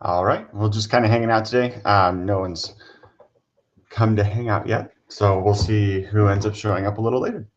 All right, we're just kind of hanging out today. No one's come to hang out yet, so we'll see who ends up showing up a little later.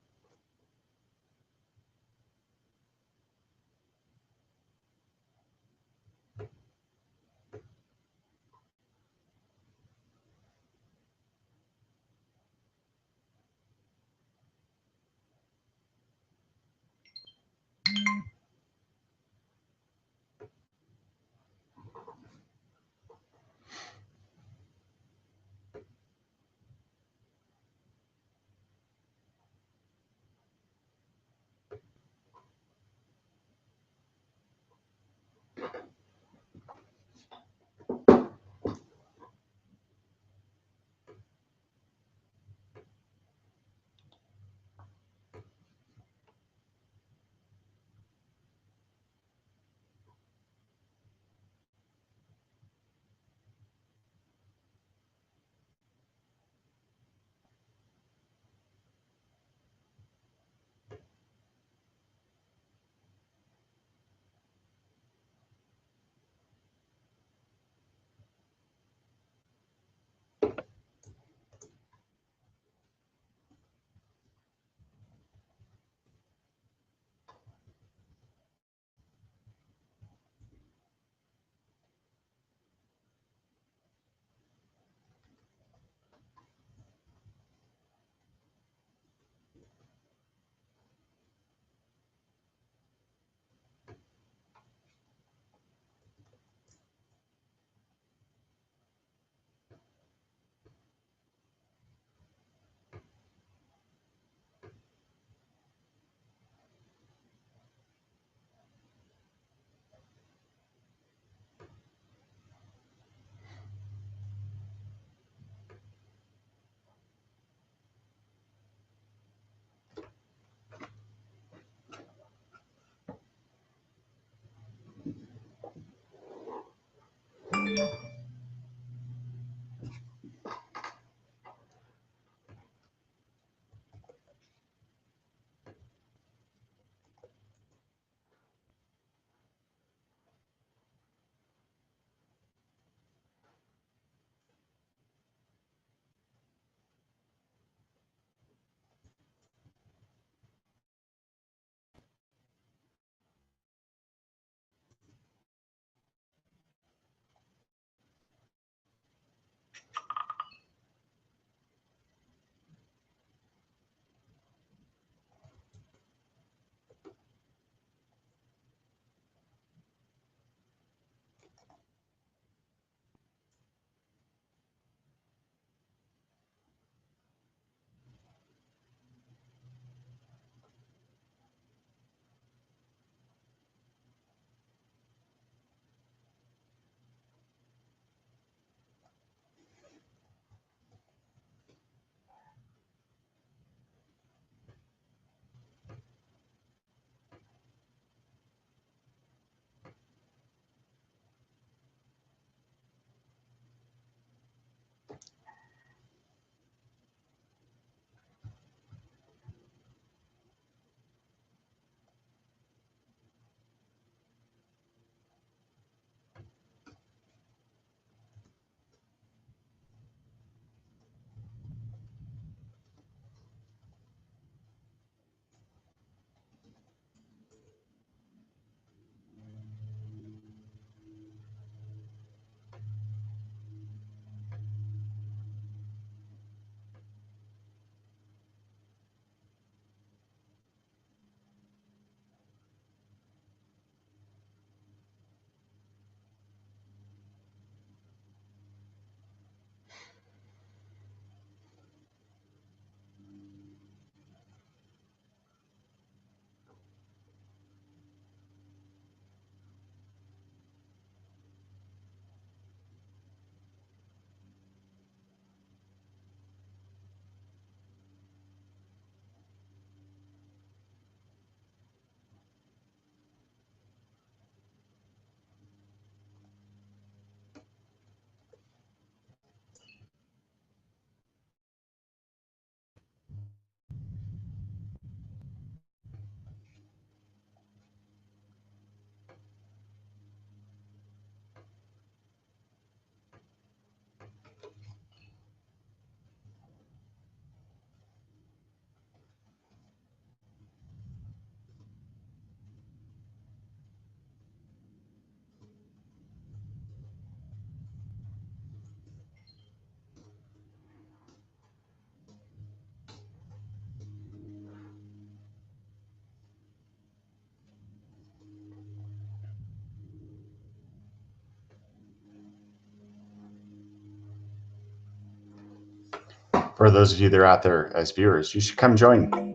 for those of you that are out there as viewers, you should come join.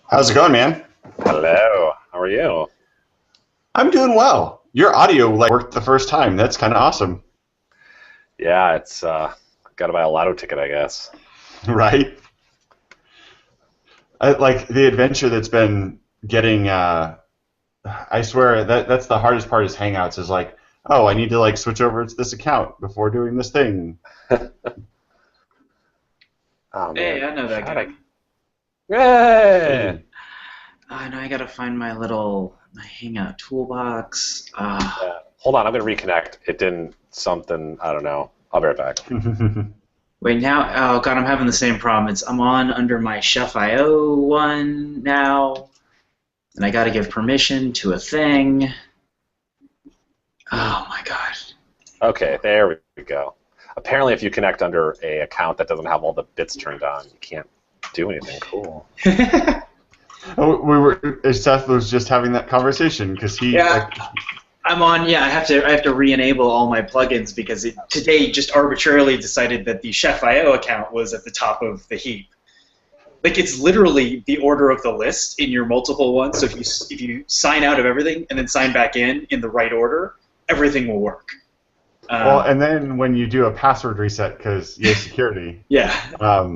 How's it going, man? Hello. How are you? I'm doing well. Your audio worked the first time. That's kind of awesome. Yeah, it's got to buy a lotto ticket, I guess. Right? Like the adventure that's been getting. I swear that's the hardest part is Hangouts. Is like, oh, I need to switch over to this account before doing this thing. Oh, Hey, man. I know that guy. Hey! Now I gotta find my Hangout toolbox. Yeah. Hold on, I'm going to reconnect. It didn't something, I don't know. I'll be right back. Wait, now, oh god, I'm having the same problem. I'm on under my Chef.io one now, and I gotta give permission to a thing. Oh my god. Okay, there we go. Apparently, if you connect under an account that doesn't have all the bits turned on, you can't do anything cool. Seth was just having that conversation because he. Yeah. I'm on. Yeah, I have to re-enable all my plugins because today just arbitrarily decided that the Chef.io account was at the top of the heap. Like it's literally the order of the list in your multiple ones. So if you sign out of everything and then sign back in the right order, everything will work. Well, and then when you do a password reset because you have security. Yeah.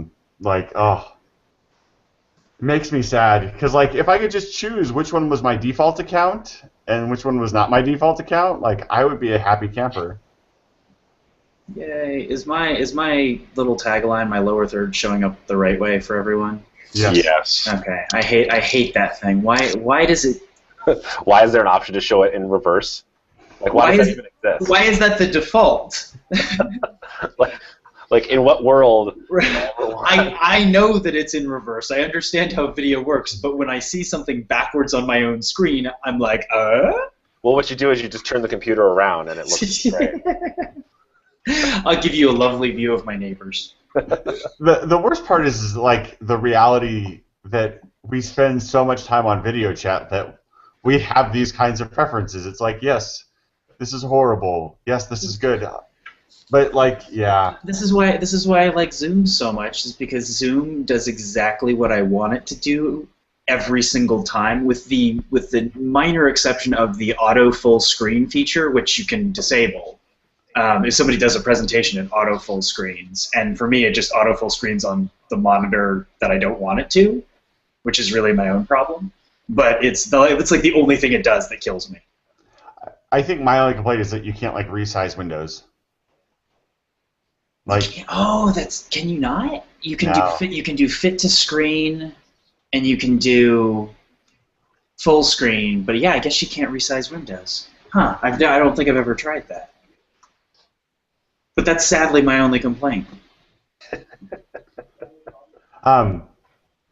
It makes me sad because if I could just choose which one was my default account and which one was not my default account, I would be a happy camper. Yay! Is my little tagline, my lower third, showing up the right way for everyone? Yes. Okay. I hate that thing. Why does it? Why is there an option to show it in reverse? Why does that even exist? Why is that the default? In what world? I know that it's in reverse. I understand how video works, but when I see something backwards on my own screen, I'm like, Well, what you do is you just turn the computer around and it looks great. I'll give you a lovely view of my neighbors. The worst part is the reality that we spend so much time on video chat that we have these kinds of preferences. It's yes, this is horrible. Yes, this is good. But like, yeah. This is why I like Zoom so much, is because Zoom does exactly what I want it to do every single time, with the minor exception of the auto full screen feature, which you can disable. If somebody does a presentation, it auto full screens, and for me, it just auto full screens on the monitor that I don't want it to, which is really my own problem. But it's like the only thing it does that kills me. I think my only complaint is that you can't like resize windows. Like, Can you not? You can No. do fit to screen, and you can do full screen. But yeah, I guess you can't resize windows. Huh? I don't think I've ever tried that. But that's sadly my only complaint.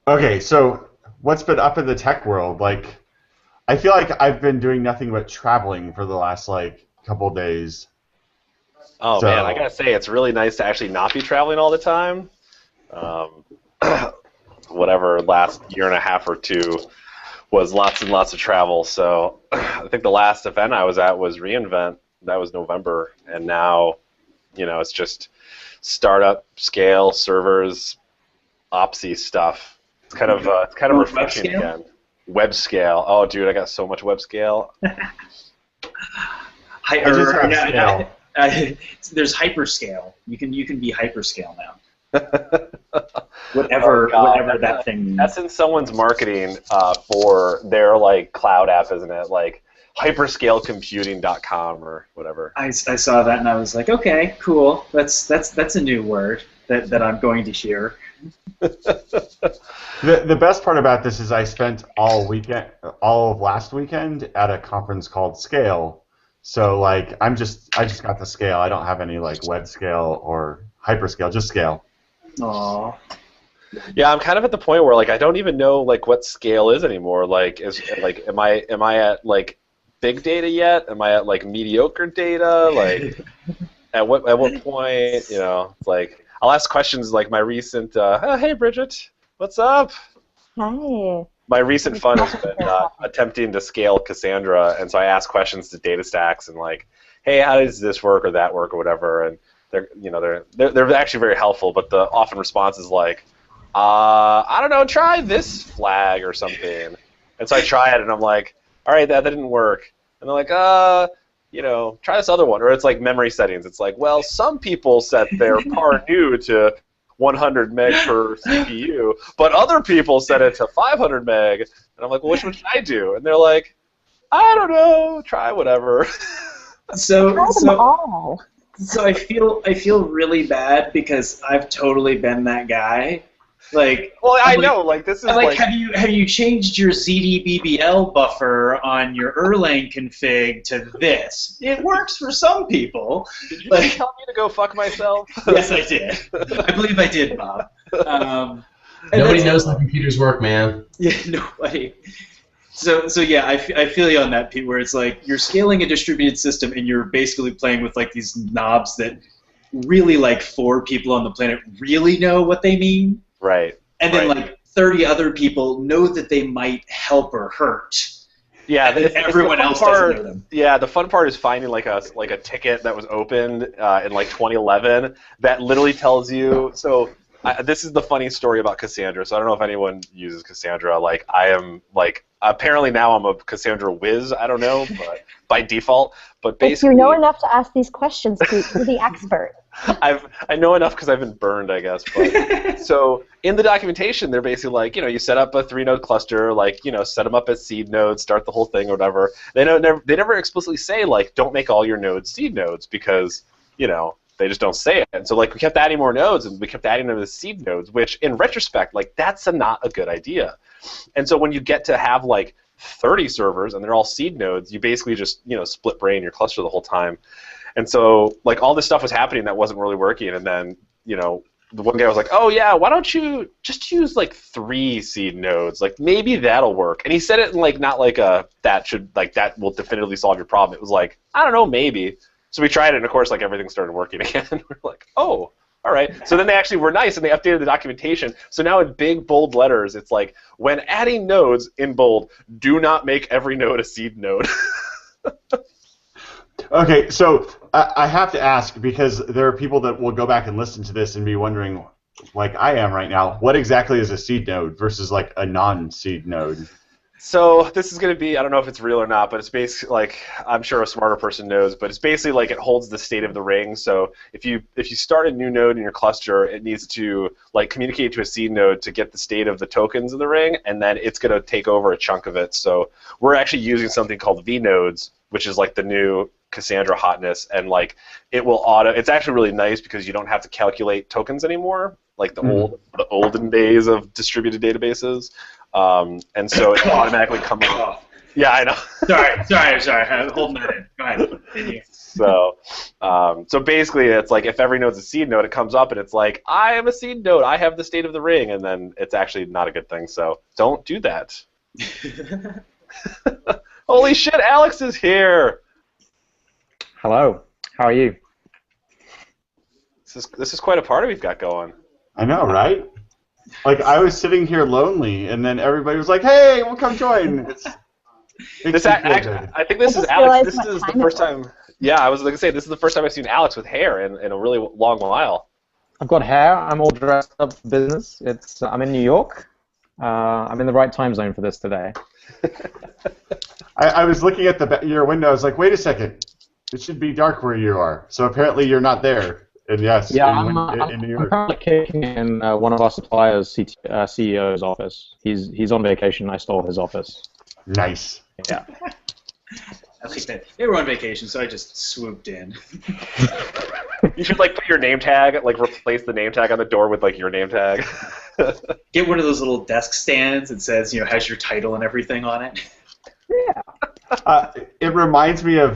Okay, so what's been up in the tech world? Like, I feel like I've been doing nothing but traveling for the last like couple days. Oh So- man, I gotta say it's really nice to actually not be traveling all the time. Whatever last year and a half or two was lots and lots of travel. So I think the last event I was at was reInvent. That was November, and now, it's just startup scale servers, Opsy stuff. It's kind of refreshing Web scale? again. Web scale. Oh, dude, I got so much web scale. just have scale. There's hyperscale. You can be hyperscale now. Oh, Whatever God. that thing means. That's in someone's marketing for their like cloud app, isn't it? Like hyperscalecomputing.com or whatever. I saw that and I was like, okay, cool. That's a new word that I'm going to hear. The best part about this is I spent all of last weekend at a conference called Scale. So like I just got the Scale. I don't have any like web scale or hyperscale, just Scale. Aww. Yeah, I'm kind of at the point where like I don't even know like what scale is anymore. Like am I at like big data yet? Am I at like mediocre data? Like at what point, it's like I'll ask questions like my recent hey Bridget, what's up? Hi. My recent fun has been attempting to scale Cassandra, and so I ask questions to DataStax and like, hey, how does this work or that work or whatever, and they're actually very helpful, but the often response is like, I don't know, try this flag or something, and so I try it and I'm like, all right, that didn't work, and they're like, try this other one, or it's like memory settings. It's like, well, some people set their par new to 100 meg per CPU, but other people set it to 500 meg. And I'm like, well, which one should I do? And they're like, I don't know, try whatever. So Try them all. I feel really bad because I've totally been that guy. Like, Well, I I'm like- know, like this is I'm like, have you changed your ZDBBL buffer on your Erlang config to this? It works for some people. did you like- just tell me to go fuck myself? Yes, I did. I believe I did, Bob. And Nobody that's- knows how computers work, man. Yeah, nobody. So yeah, I feel you on that, Pete, where it's like you're scaling a distributed system and you're basically playing with like these knobs that really like 4 people on the planet really know what they mean. Right. And then Right. like 30 other people know that they might help or hurt. Yeah, And everyone else doesn't know them. Yeah, the fun part is finding like a ticket that was opened in like 2011 that literally tells you. So this is the funny story about Cassandra. So I don't know if anyone uses Cassandra. Like I am like apparently now I'm a Cassandra whiz. I don't know, but by default. But If basically, you know enough to ask these questions, Pete, you're the expert. I know enough because I've been burned, I guess. But so in the documentation, they're basically like, you set up a 3-node cluster, like, set them up as seed nodes, start the whole thing or whatever. They never explicitly say like, don't make all your nodes seed nodes because, they just don't say it. And so like we kept adding more nodes and we kept adding them as seed nodes, which in retrospect, like that's not a good idea. And so when you get to have like 30 servers and they're all seed nodes, you basically just, split brain your cluster the whole time. And so, like, all this stuff was happening that wasn't really working, and then, the one guy was like, oh, yeah, why don't you just use, like, 3 seed nodes? Like, maybe that'll work. And he said it in, like, not like a, that will definitively solve your problem. It was like, I don't know, maybe. So we tried it, and, of course, like, everything started working again. We're like, oh, all right. So then they actually were nice, and they updated the documentation. So now in big, bold letters, it's like, when adding nodes, in bold, do not make every node a seed node. Okay, so I have to ask, because there are people that will go back and listen to this and be wondering, like I am right now, what exactly is a seed node versus like a non-seed node? So this is going to be, I don't know if it's real or not, but it's basically like, I'm sure a smarter person knows, but it's basically like it holds the state of the ring. So if you start a new node in your cluster, it needs to like communicate to a seed node to get the state of the tokens in the ring, and then it's going to take over a chunk of it. So we're actually using something called vnodes, which is like the new Cassandra hotness, and like it will it's actually really nice because you don't have to calculate tokens anymore, like the olden days of distributed databases. And so it automatically comes up. Yeah, I know. Sorry. I'm holding that in. Go ahead. Continue. So basically, it's like if every node's a seed node, it comes up and it's like, I am a seed node. I have the state of the ring, and then it's actually not a good thing. So don't do that. Holy shit! Alex is here. Hello. How are you? This is quite a party we've got going. I know, right? Like, I was sitting here lonely, and then everybody was like, hey, we'll come join. I think this is Alex. This is the first time. Yeah, I was going to say, this is the first time I've seen Alex with hair in a really long while. I've got hair. I'm all dressed up for business. I'm in New York. I'm in the right time zone for this today. I was looking at your window. I was like, wait a second. It should be dark where you are. So apparently you're not there. And yes, yeah, in New York. I'm currently kicking in one of our suppliers' CEO's office. He's on vacation. I stole his office. Nice. Yeah. I like that. They were on vacation, so I just swooped in. You should like put your name tag, like replace the name tag on the door with like your name tag. Get one of those little desk stands that says, has your title and everything on it. Yeah. It reminds me of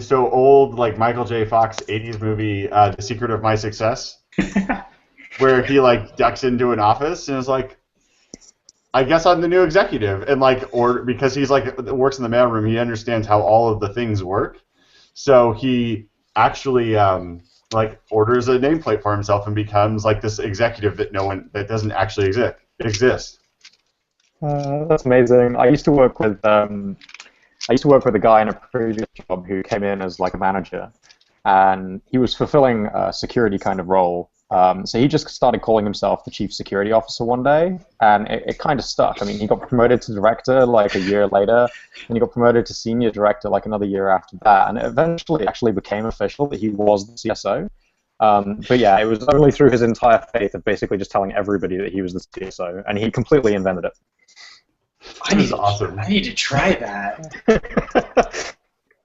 so old, like Michael J. Fox 80s movie, The Secret of My Success, where he like ducks into an office and is like, I guess I'm the new executive, and like, or because he's like works in the mailroom, he understands how all of the things work, so he actually like orders a nameplate for himself and becomes like this executive that doesn't actually exist. That's amazing. I used to work with a guy in a previous job who came in as like a manager, and he was fulfilling a security kind of role. So he just started calling himself the chief security officer one day, and it kind of stuck. I mean, he got promoted to director like a year later, and he got promoted to senior director like another year after that, and it eventually actually became official that he was the CSO. But yeah, it was only through his entire faith of basically just telling everybody that he was the CSO, and he completely invented it. I need to try that.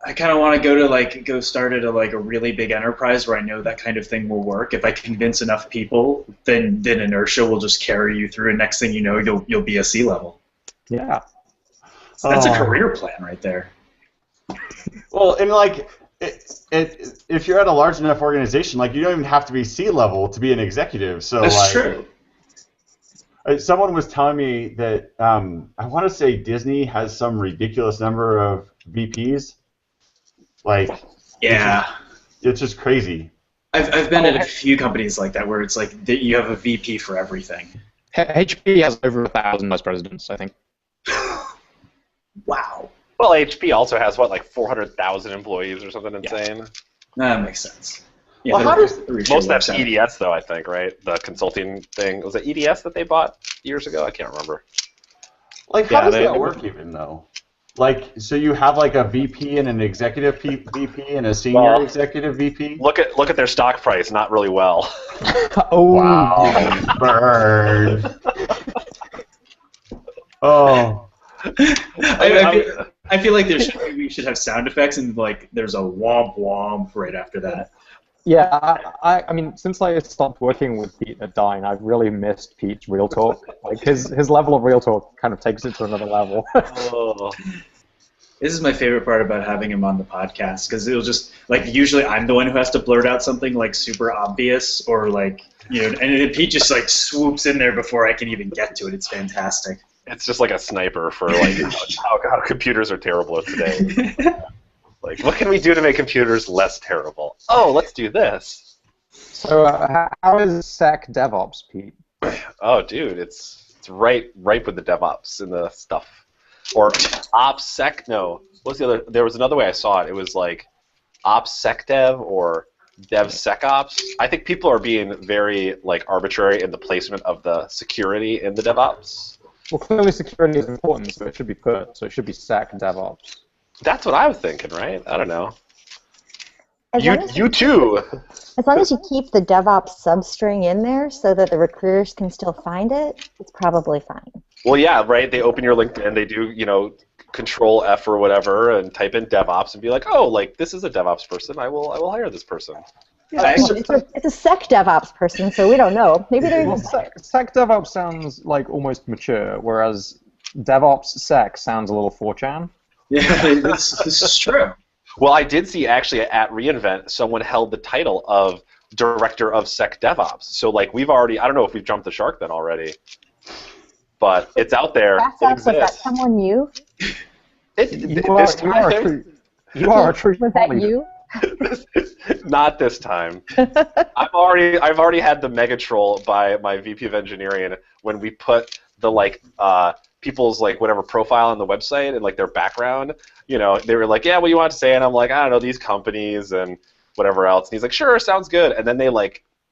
I kind of want to go start at a really big enterprise where I know that kind of thing will work. If I convince enough people, then inertia will just carry you through, and next thing you know, you'll be a C-level. Yeah. So that's a career plan right there. Well, and like, if you're at a large enough organization, like you don't even have to be C-level to be an executive. So that's like, true. Someone was telling me that I want to say Disney has some ridiculous number of VPs. Like, yeah, it's just crazy. I've been at a few companies like that where it's like you have a VP for everything. HP has over 1,000 vice presidents, I think. Wow. Well, HP also has what, like 400,000 employees or something insane. Yeah. That makes sense. Yeah, Well, how does most of that's EDS though, I think, right? The consulting thing. Was it EDS that they bought years ago? I can't remember. Like, how does that work even though? Like, so you have like a VP and an executive VP and a senior executive VP? Look at their stock price, not really well. Oh. Wow. Burn. Oh. I feel like we should have sound effects and like there's a womp womp right after that. Yeah, I mean, since I stopped working with Pete at Dine, I've really missed Pete's real talk. Like his level of real talk kind of takes it to another level. Oh. This is my favorite part about having him on the podcast because it'll just like usually I'm the one who has to blurt out something like super obvious or like and then Pete just like swoops in there before I can even get to it. It's fantastic. It's just like a sniper for like how computers are terrible today. Like, what can we do to make computers less terrible? Oh, let's do this. So, how is Sec DevOps, Pete? Oh, dude, it's ripe with the DevOps and the stuff. Or OpsSec? No. What's the other? There was another way I saw it. It was like OpsSecDev or DevSecOps. I think people are being very like arbitrary in the placement of the security in the DevOps. Well, clearly security is important, so it should be put. So it should be SecDevOps. That's what I was thinking, right? I don't know. As long as You too. As long as you keep the DevOps substring in there so that the recruiters can still find it, it's probably fine. Well, yeah, right. They open your LinkedIn, they do, Control F or whatever, and type in DevOps and be like, oh, like this is a DevOps person. I will hire this person. Yeah, It's a Sec DevOps person, so we don't know. Maybe they're Well, SecDevOps sounds like almost mature, whereas DevOps Sec sounds a little 4chan. yeah, this is true. Well, I did see actually at reInvent someone held the title of Director of Sec DevOps. So like we've already, I don't know if we've jumped the shark then already, but it's out there. That's It up. Was that exists. someve you? You are a true Was that you? Not this time. I've already had the mega troll by my VP of engineering when we put the people's whatever profile on the website and like their background. They were like, yeah, what do you want to say? And I'm like, I don't know, these companies and whatever else. And he's like, sure, sounds good. And then they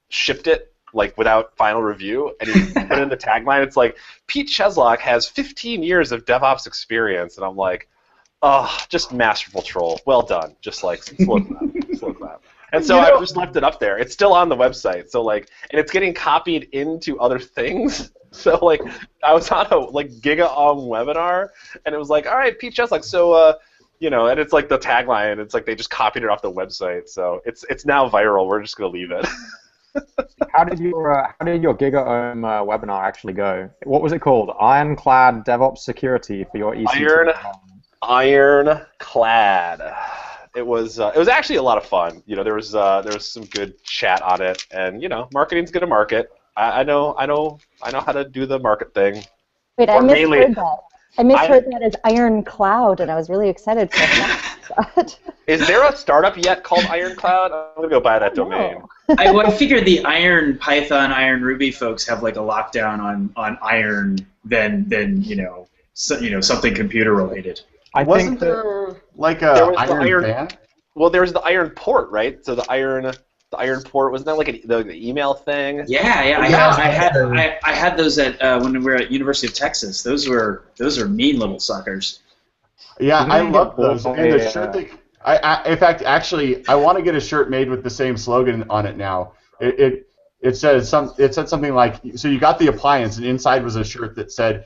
shipped it without final review, and he put in the tagline. It's like, Pete Cheslock has 15 years of DevOps experience, and I'm like, oh, just masterful troll. Well done. Just slow clap. And so I've just left it up there. It's still on the website. So and it's getting copied into other things. So I was on a GigaOM webinar, and it was like, all right, Pete Cheslock, so and it's the tagline. It's they just copied it off the website. So it's now viral. We're just gonna leave it. How did your GigaOM webinar actually go? What was it called? Ironclad DevOps Security for your EC2. Ironclad. It was actually a lot of fun. There was some good chat on it, and marketing's good to market. I know how to do the market thing. Wait, I misheard that. I misheard that as Iron Cloud, and I was really excited for that. Is there a startup yet called Ironclad? I'm gonna go buy that domain. I figured the Iron Python, Iron Ruby folks have a lockdown on Iron than something computer related. Wasn't there there was Iron band? Well, there was the Iron Port, right? So the Iron Port, wasn't that the email thing? Yeah. I had those at when we were at University of Texas. Those are mean little suckers. Yeah, I love those. And the shirt in fact, actually, I want to get a shirt made with the same slogan on it now. It said something like, so you got the appliance, and inside was a shirt that said,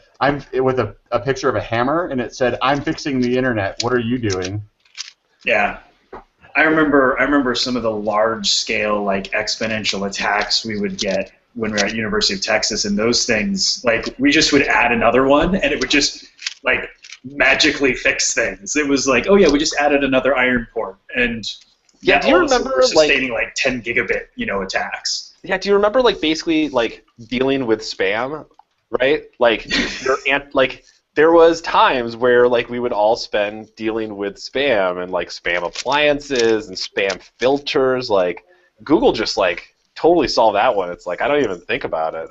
with a picture of a hammer, and it said, "I'm fixing the internet. What are you doing?" Yeah. I remember some of the large-scale exponential attacks we would get when we were at University of Texas, and those things we just would add another one, and it would just magically fix things. It was oh yeah, we just added another iron port, and yeah, do you remember sustaining 10 gigabit attacks? Yeah, do you remember spasically dealing with spam, right? There was times where we would all spend dealing with spam and spam appliances and spam filters. Google just totally solved that one. It's I don't even think about it.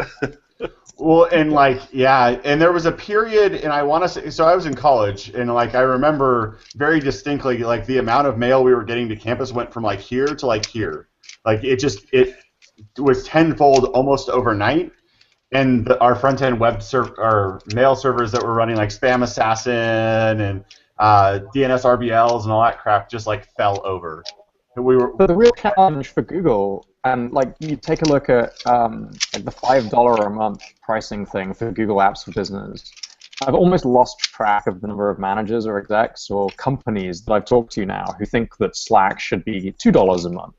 Well, and yeah, and there was a period, and I want to say, so I was in college, and I remember very distinctly the amount of mail we were getting to campus went from here to here. It was tenfold almost overnight. And our front-end our mail servers that were running Spam Assassin and DNS RBLs and all that crap just fell over. But the real challenge for Google, and you take a look at the $5 a month pricing thing for Google Apps for Business. I've almost lost track of the number of managers or execs or companies that I've talked to now who think that Slack should be $2 a month.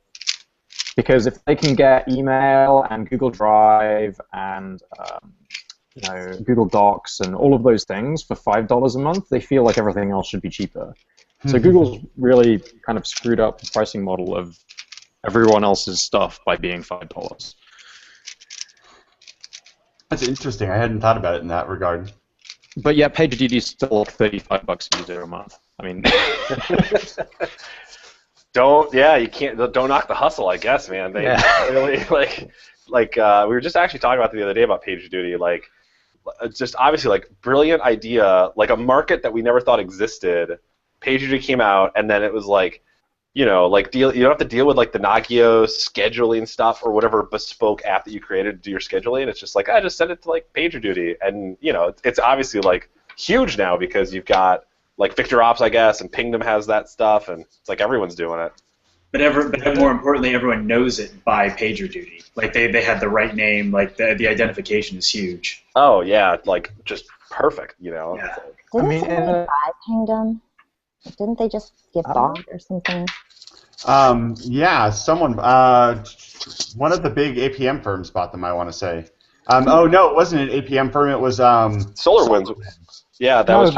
Because if they can get email and Google Drive and Google Docs and all of those things for $5 a month, they feel like everything else should be cheaper. So Google's really kind of screwed up the pricing model of everyone else's stuff by being $5. That's interesting. I hadn't thought about it in that regard. But yeah, PagerDuty is still $35 a user a month. I mean. Don't knock the hustle, I guess, man. They really we were just actually talking about it the other day about PagerDuty, just obviously brilliant idea, a market that we never thought existed. PagerDuty came out, and then it was like you don't have to deal with like the Nagio scheduling stuff or whatever bespoke app that you created to do your scheduling. It's just like, I just send it to like PagerDuty, and it's obviously like huge now because you've got like VictorOps, I guess, and Pingdom has that stuff, and it's like everyone's doing it. But more importantly, everyone knows it by PagerDuty. Like they had the right name. Like the identification is huge. Oh yeah, like just perfect. Yeah. Didn't somebody buy Pingdom? Didn't they just get bought or something? Yeah, someone, one of the big APM firms bought them, I want to say. Oh no, it wasn't an APM firm. It was SolarWinds. Yeah, that was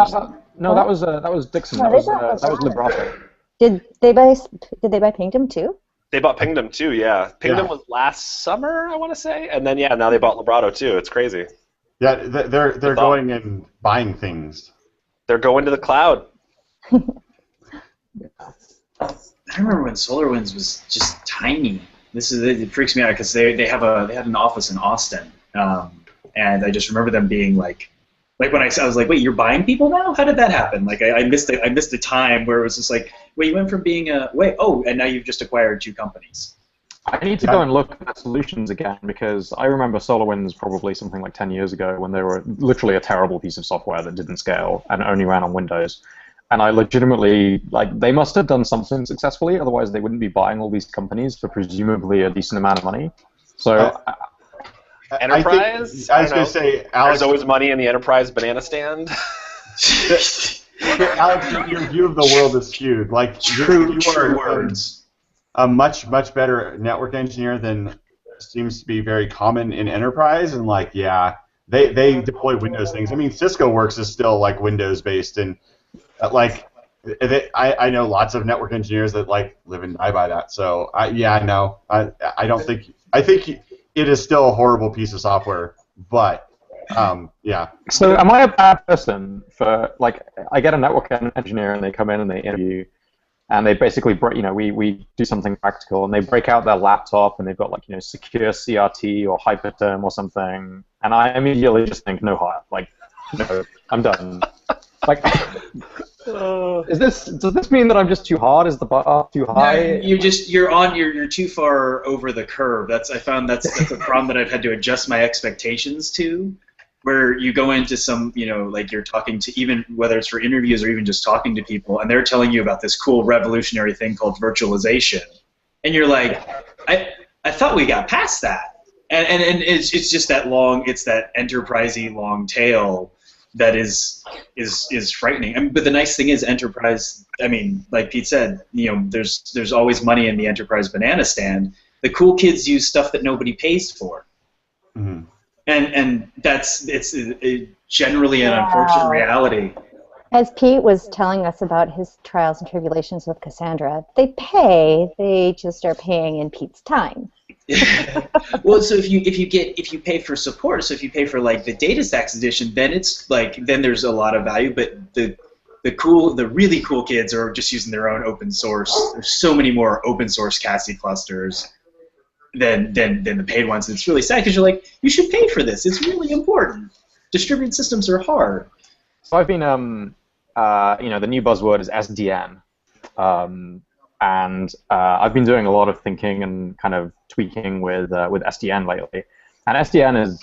Dixon. That was Liberato. Did they buy Pingdom too? They bought Pingdom too. Yeah, Pingdom was last summer, I want to say, and then now they bought Liberato too. It's crazy. Yeah, they're going and buying things. They're going to the cloud. I remember when SolarWinds was just tiny. It freaks me out because they had an office in Austin, and I just remember them being like when I was like, wait, you're buying people now? How did that happen? Like I missed the time where it was just like, wait, you went from being and now you've just acquired 2 companies. I need to go and look at solutions again because I remember SolarWinds probably something like 10 years ago when they were literally a terrible piece of software that didn't scale and only ran on Windows. And I legitimately, they must have done something successfully, otherwise they wouldn't be buying all these companies for presumably a decent amount of money. So, enterprise? I was going to say, Alex, there's always money in the enterprise banana stand. Alex, your view of the world is skewed. Like, you are a much better network engineer than seems to be very common in enterprise. And they deploy Windows things. I mean, Cisco Works is still like Windows based, and I know lots of network engineers that live and die by that. So I know. I think it is still a horrible piece of software, but yeah. So am I a bad person for I get a network engineer and they come in and they interview, and they basically we do something practical and they break out their laptop and they've got secure CRT or Hyperterm or something, and I immediately just think no hire, no, I'm done. Does this mean that I'm just too hard? Is the bar too high? No, you're too far over the curve. I found that's a problem that I've had to adjust my expectations to. Where you go into some, you're talking to, even whether it's for interviews or even just talking to people, and they're telling you about this cool revolutionary thing called virtualization, and you're like, I thought we got past that, and it's just that that enterprisey long tail that is frightening. But the nice thing is enterprise. I mean, like Pete said, there's always money in the enterprise banana stand. The cool kids use stuff that nobody pays for. Mm-hmm. And it's generally an unfortunate reality. As Pete was telling us about his trials and tribulations with Cassandra, they just are paying in Pete's time. Well, so if you pay for support, so if you pay for the Data Stacks edition, then it's then there's a lot of value. But the really cool kids are just using their own open source. There's so many more open source CASI clusters than the paid ones. It's really sad because you're like, you should pay for this. It's really important. Distributed systems are hard. So I've been, the new buzzword is SDN, and I've been doing a lot of thinking and kind of tweaking with SDN lately. And SDN is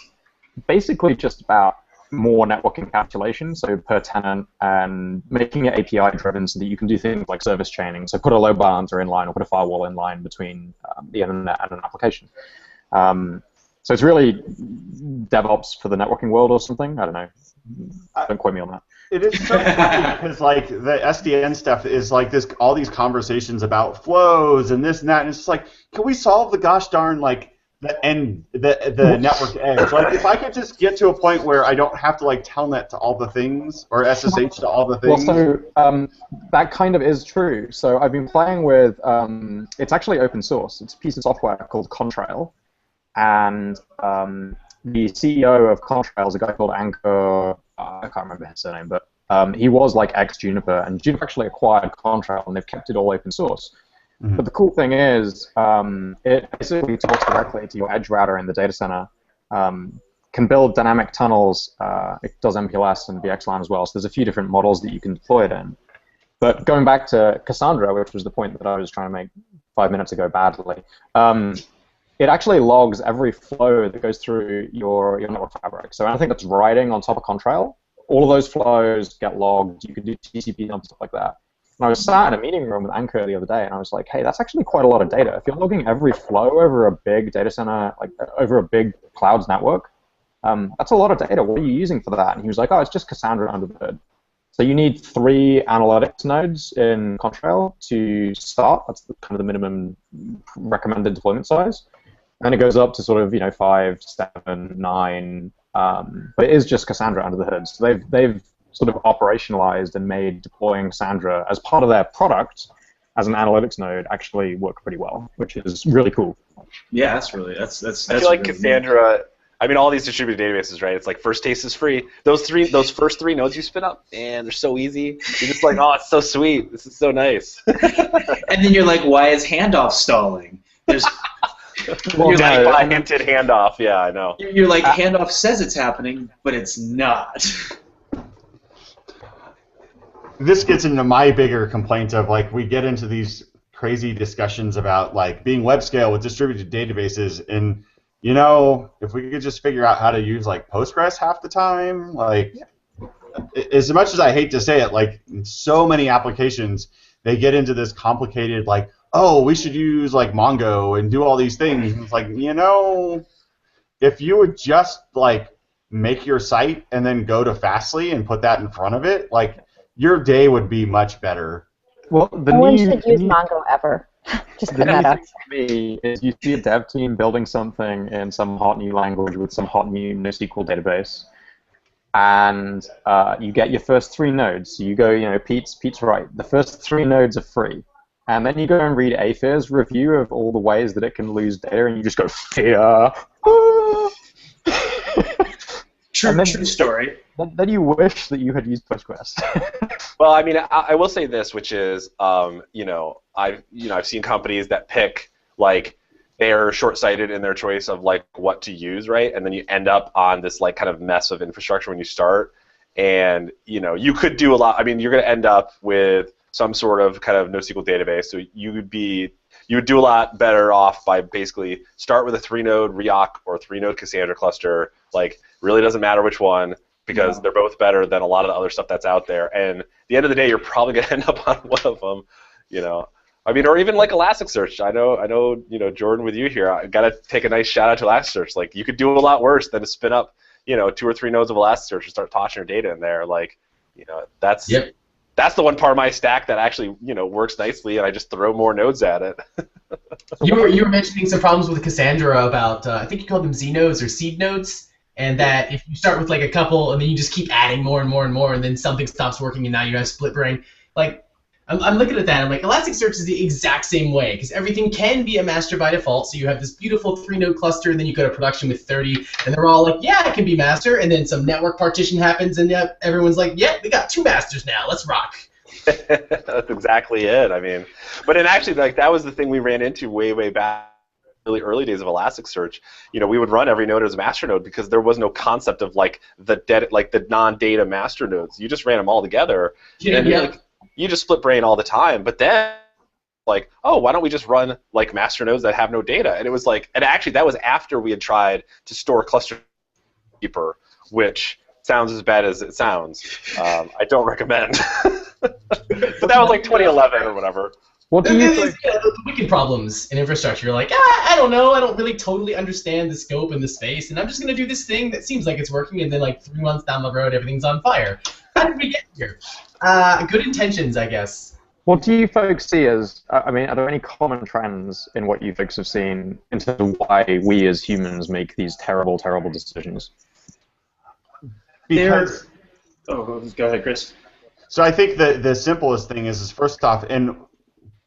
basically just about more network encapsulation, so per tenant, and making it API driven so that you can do things like service chaining. So put a load balancer in line or put a firewall in line between the internet and an application. So it's really DevOps for the networking world or something. I don't know. Don't quote me on that. It is so funny because the SDN stuff is all these conversations about flows and this and that, and it's just can we solve the gosh darn the network edge? If I could just get to a point where I don't have to telnet to all the things or SSH to all the things. Well, so that kind of is true. So I've been playing with it's actually open source. It's a piece of software called Contrail, and the CEO of Contrail is a guy called Anko. I can't remember his surname, but he was ex-Juniper, and Juniper actually acquired Contrail, and they've kept it all open source. Mm-hmm. But the cool thing is, it basically talks directly to your edge router in the data center, can build dynamic tunnels, it does MPLS and VXLAN as well, so there's a few different models that you can deploy it in. But going back to Cassandra, which was the point that I was trying to make 5 minutes ago badly, it actually logs every flow that goes through your network fabric. So anything that's writing on top of Contrail, all of those flows get logged. You can do TCP and stuff like that. And I was sat in a meeting room with Anchor the other day, and I was like, hey, that's actually quite a lot of data. If you're logging every flow over a big data center, like over a big cloud's network, that's a lot of data. What are you using for that? And he was like, oh, it's just Cassandra under the hood. So you need 3 analytics nodes in Contrail to start. That's kind of the minimum recommended deployment size. And it goes up to sort of 5, 7, 9. But it is just Cassandra under the hood. So they've sort of operationalized and made deploying Cassandra as part of their product as an analytics node actually work pretty well, which is really cool. Yeah, that's I feel like really Cassandra. Neat. I mean, all these distributed databases, right? It's like first taste is free. Those first 3 nodes you spin up, man, they're so easy. You're just like, oh, it's so sweet. This is so nice. And then you're like, why is handoff stalling? There's you're like, I hinted handoff. Yeah, I know. You're like, handoff says it's happening, but it's not. This gets into my bigger complaint of, like, we get into these crazy discussions about, like, being web scale with distributed databases, and if we could just figure out how to use, like, Postgres half the time, like, as much as I hate to say it, like, in so many applications, they get into this complicated, like, oh, we should use, like, Mongo and do all these things. And it's like, if you would just, like, make your site and then go to Fastly and put that in front of it, like, your day would be much better. Well, no one should use Mongo ever. Just put that out. For me is you see a dev team building something in some hot new language with some hot new NoSQL database, and you get your first 3 nodes. So you go, Pete's right. The first 3 nodes are free, and then you go and read Aphir's review of all the ways that it can lose data, and you just go, fear. True story. Then you wish that you had used Postgres. Well, I mean, I will say this, which is, I've seen companies that pick, like, they're short-sighted in their choice of, like, what to use, right? And then you end up on this, like, kind of mess of infrastructure when you start. And, you could do a lot. I mean, you're going to end up with some sort of kind of NoSQL database. So you would do a lot better off by basically start with a 3-node Riak or 3-node Cassandra cluster. Like, really doesn't matter which one, because they're both better than a lot of the other stuff that's out there. And at the end of the day, you're probably going to end up on one of them, I mean, or even like Elasticsearch. I know, Jordan, with you here, I got to take a nice shout out to Elasticsearch. Like, you could do a lot worse than to spin up, 2 or 3 nodes of Elasticsearch and start tossing your data in there. Like, that's the one part of my stack that actually, works nicely, and I just throw more nodes at it. You were mentioning some problems with Cassandra about, I think you called them Z nodes or seed nodes. And that if you start with like a couple and then you just keep adding more and more and more, and then something stops working and now you have split brain. Like, I'm looking at that, I'm like, Elasticsearch is the exact same way, because everything can be a master by default. So you have this beautiful 3-node cluster, and then you go to production with 30, and they're all like, yeah, it can be master. And then some network partition happens, and everyone's like, yeah, we got 2 masters now. Let's rock. That's exactly it. I mean, but then actually, like, that was the thing we ran into way back. Really early days of Elasticsearch, we would run every node as a master node because there was no concept of like the non-data master nodes. You just ran them all together, and like, you just split brain all the time. But then, like, oh, why don't we just run like master nodes that have no data? And it was like, and actually that was after we had tried to store cluster keeper, which sounds as bad as it sounds. I don't recommend. But that was like 2011 or whatever. What do you think? The wicked problems in infrastructure. You're like, I don't know. I don't really totally understand the scope and the space, and I'm just going to do this thing that seems like it's working, and then like 3 months down the road, everything's on fire. How did we get here? Good intentions, I guess. What do you folks see as, I mean, are there any common trends in what you folks have seen in terms of why we as humans make these terrible, terrible decisions? Because... Oh, go ahead, Chris. So I think the simplest thing is first off, and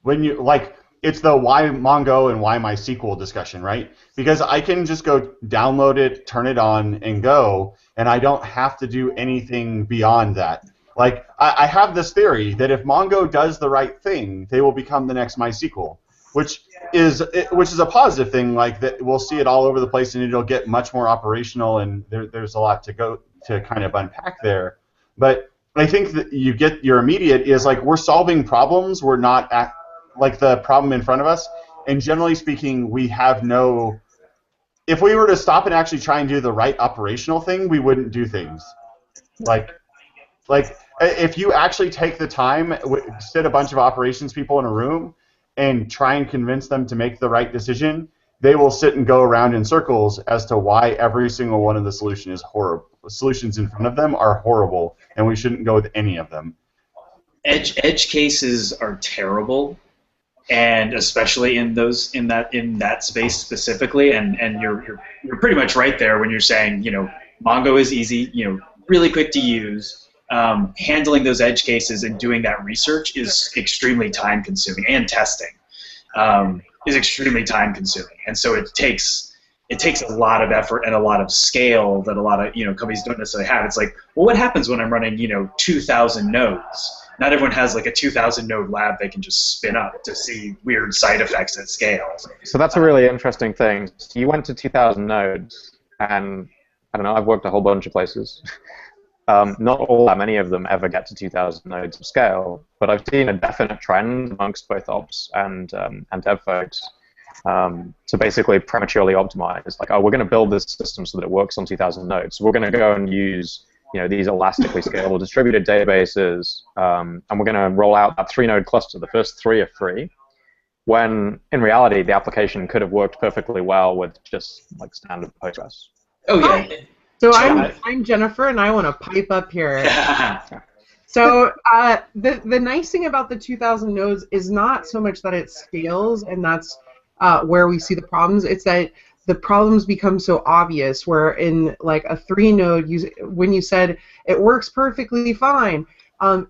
when you, like, it's the why Mongo and why MySQL discussion, right? Because I can just go download it, turn it on, and go, and I don't have to do anything beyond that. Like, I have this theory that if Mongo does the right thing, they will become the next MySQL, which is a positive thing. Like, that we'll see it all over the place, and it'll get much more operational, and there's a lot to kind of unpack there. But I think that you get your immediate is like we're solving problems. We're not like the problem in front of us. And generally speaking, we have no. If we were to stop and actually try and do the right operational thing, we wouldn't do things. Like if you actually take the time, sit a bunch of operations people in a room, and try and convince them to make the right decision, they will sit and go around in circles as to why every single one of the solutions in front of them are horrible, and we shouldn't go with any of them. Edge cases are terrible, and especially in that space specifically. And you're pretty much right there when you're saying, Mongo is easy, really quick to use. Handling those edge cases and doing that research is extremely time consuming, and testing is extremely time consuming. And so it takes a lot of effort and a lot of scale that a lot of companies don't necessarily have. It's like, well, what happens when I'm running 2,000 nodes? Not everyone has like a 2,000 node lab they can just spin up to see weird side effects at scale. So that's a really interesting thing. So you went to 2,000 nodes, and I don't know, I've worked a whole bunch of places. Not all that many of them ever get to 2,000 nodes of scale, but I've seen a definite trend amongst both ops and dev folks to basically prematurely optimize. Like, oh, we're going to build this system so that it works on 2,000 nodes. So we're going to go and use these elastically scalable distributed databases, and we're going to roll out that 3-node cluster. The first 3 are free, when in reality the application could have worked perfectly well with just like standard Postgres. Oh yeah. So I'm Jennifer, and I want to pipe up here. So the nice thing about the 2,000 nodes is not so much that it scales, and that's where we see the problems. It's that the problems become so obvious. Where in like a 3-node, when you said it works perfectly fine,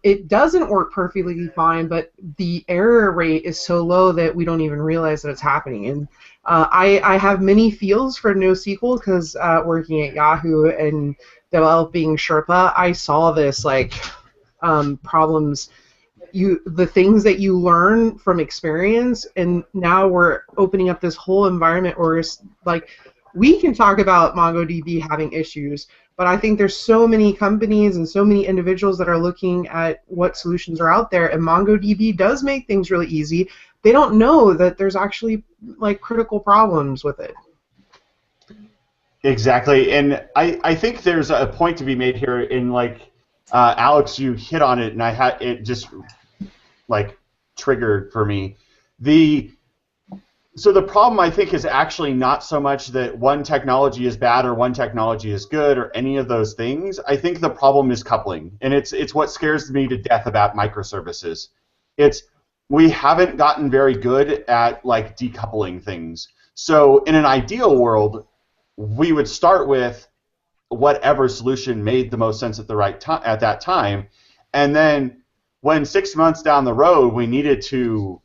it doesn't work perfectly fine, but the error rate is so low that we don't even realize that it's happening. And I have many feels for NoSQL because working at Yahoo and developing Sherpa, I saw this problems. The things that you learn from experience, and now we're opening up this whole environment where it's like we can talk about MongoDB having issues, but I think there's so many companies and so many individuals that are looking at what solutions are out there, and MongoDB does make things really easy. They don't know that there's actually like critical problems with it. Exactly, and I think there's a point to be made here in Alex, you hit on it, and it just triggered for me. So the problem, I think, is actually not so much that one technology is bad or one technology is good or any of those things. I think the problem is coupling, and it's what scares me to death about microservices. We haven't gotten very good at decoupling things. So in an ideal world, we would start with whatever solution made the most sense at the right time at that time, and then when 6 months down the road we needed to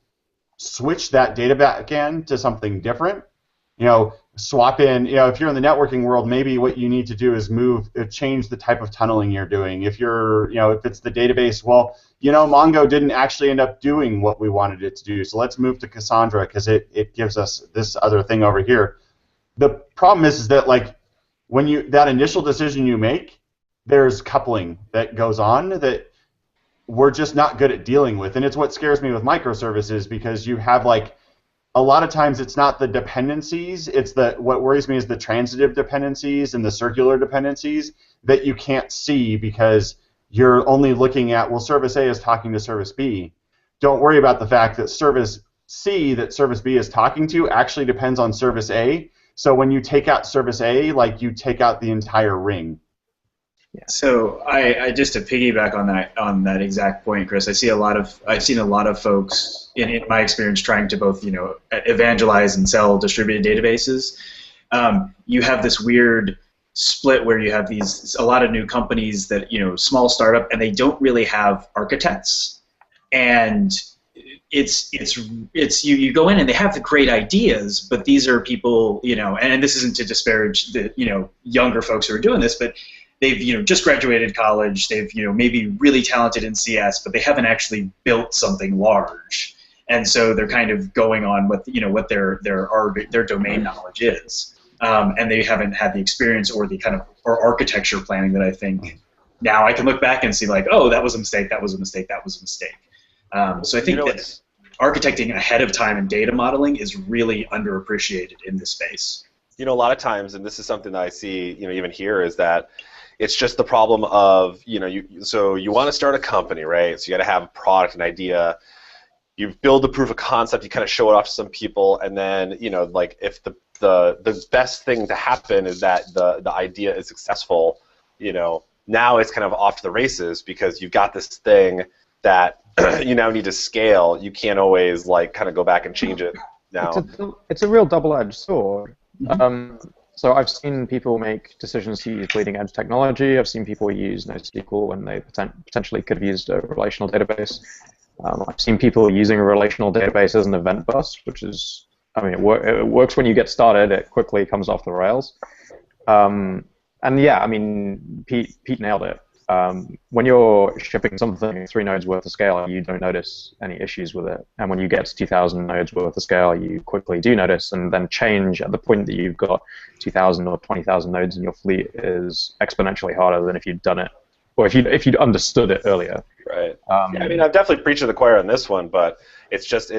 switch that data back in to something different, swap in, if you're in the networking world, maybe what you need to do is change the type of tunneling you're doing. If if it's the database, well, Mongo didn't actually end up doing what we wanted it to do, so let's move to Cassandra because it gives us this other thing over here. The problem is that when that initial decision you make, there's coupling that goes on that we're just not good at dealing with, and it's what scares me with microservices, because you have a lot of times it's not the dependencies, it's what worries me is the transitive dependencies and the circular dependencies that you can't see because you're only looking at, well, service A is talking to service B. Don't worry about the fact that service C that service B is talking to actually depends on service A. So when you take out service A, you take out the entire ring. Yeah. So I just to piggyback on that exact point, Chris, I've seen a lot of folks in my experience trying to both evangelize and sell distributed databases. You have this weird split where you have a lot of new companies that small startup, and they don't really have architects, and you go in and they have the great ideas, but these are people and this isn't to disparage the younger folks who are doing this, but they've just graduated college, they've maybe really talented in CS, but they haven't actually built something large, and so they're kind of going on what what their domain knowledge is, and they haven't had the experience or the kind of architecture planning that I think now I can look back and see like, oh, that was a mistake, that was a mistake, that was a mistake. So I think that architecting ahead of time and data modeling is really underappreciated in this space. A lot of times, and this is something that I see, even here, is that it's just the problem of, so you want to start a company, right? So you got to have a product, an idea. You build the proof of concept, you kind of show it off to some people, and then, like if the best thing to happen is that the idea is successful, now it's kind of off to the races because you've got this thing that you now need to scale. You can't always like kind of go back and change it now. It's a real double-edged sword. So I've seen people make decisions to use bleeding-edge technology. I've seen people use NoSQL when they potentially could have used a relational database. I've seen people using a relational database as an event bus, which is, it works when you get started. It quickly comes off the rails. And yeah, Pete nailed it. When you're shipping something 3 nodes worth of scale, you don't notice any issues with it. And when you get to 2,000 nodes worth of scale, you quickly do notice, and then change at the point that you've got 2,000 or 20,000 nodes in your fleet is exponentially harder than if you'd done it, or if you'd understood it earlier. Right. Yeah, I've definitely preached to the choir on this one, but it's just,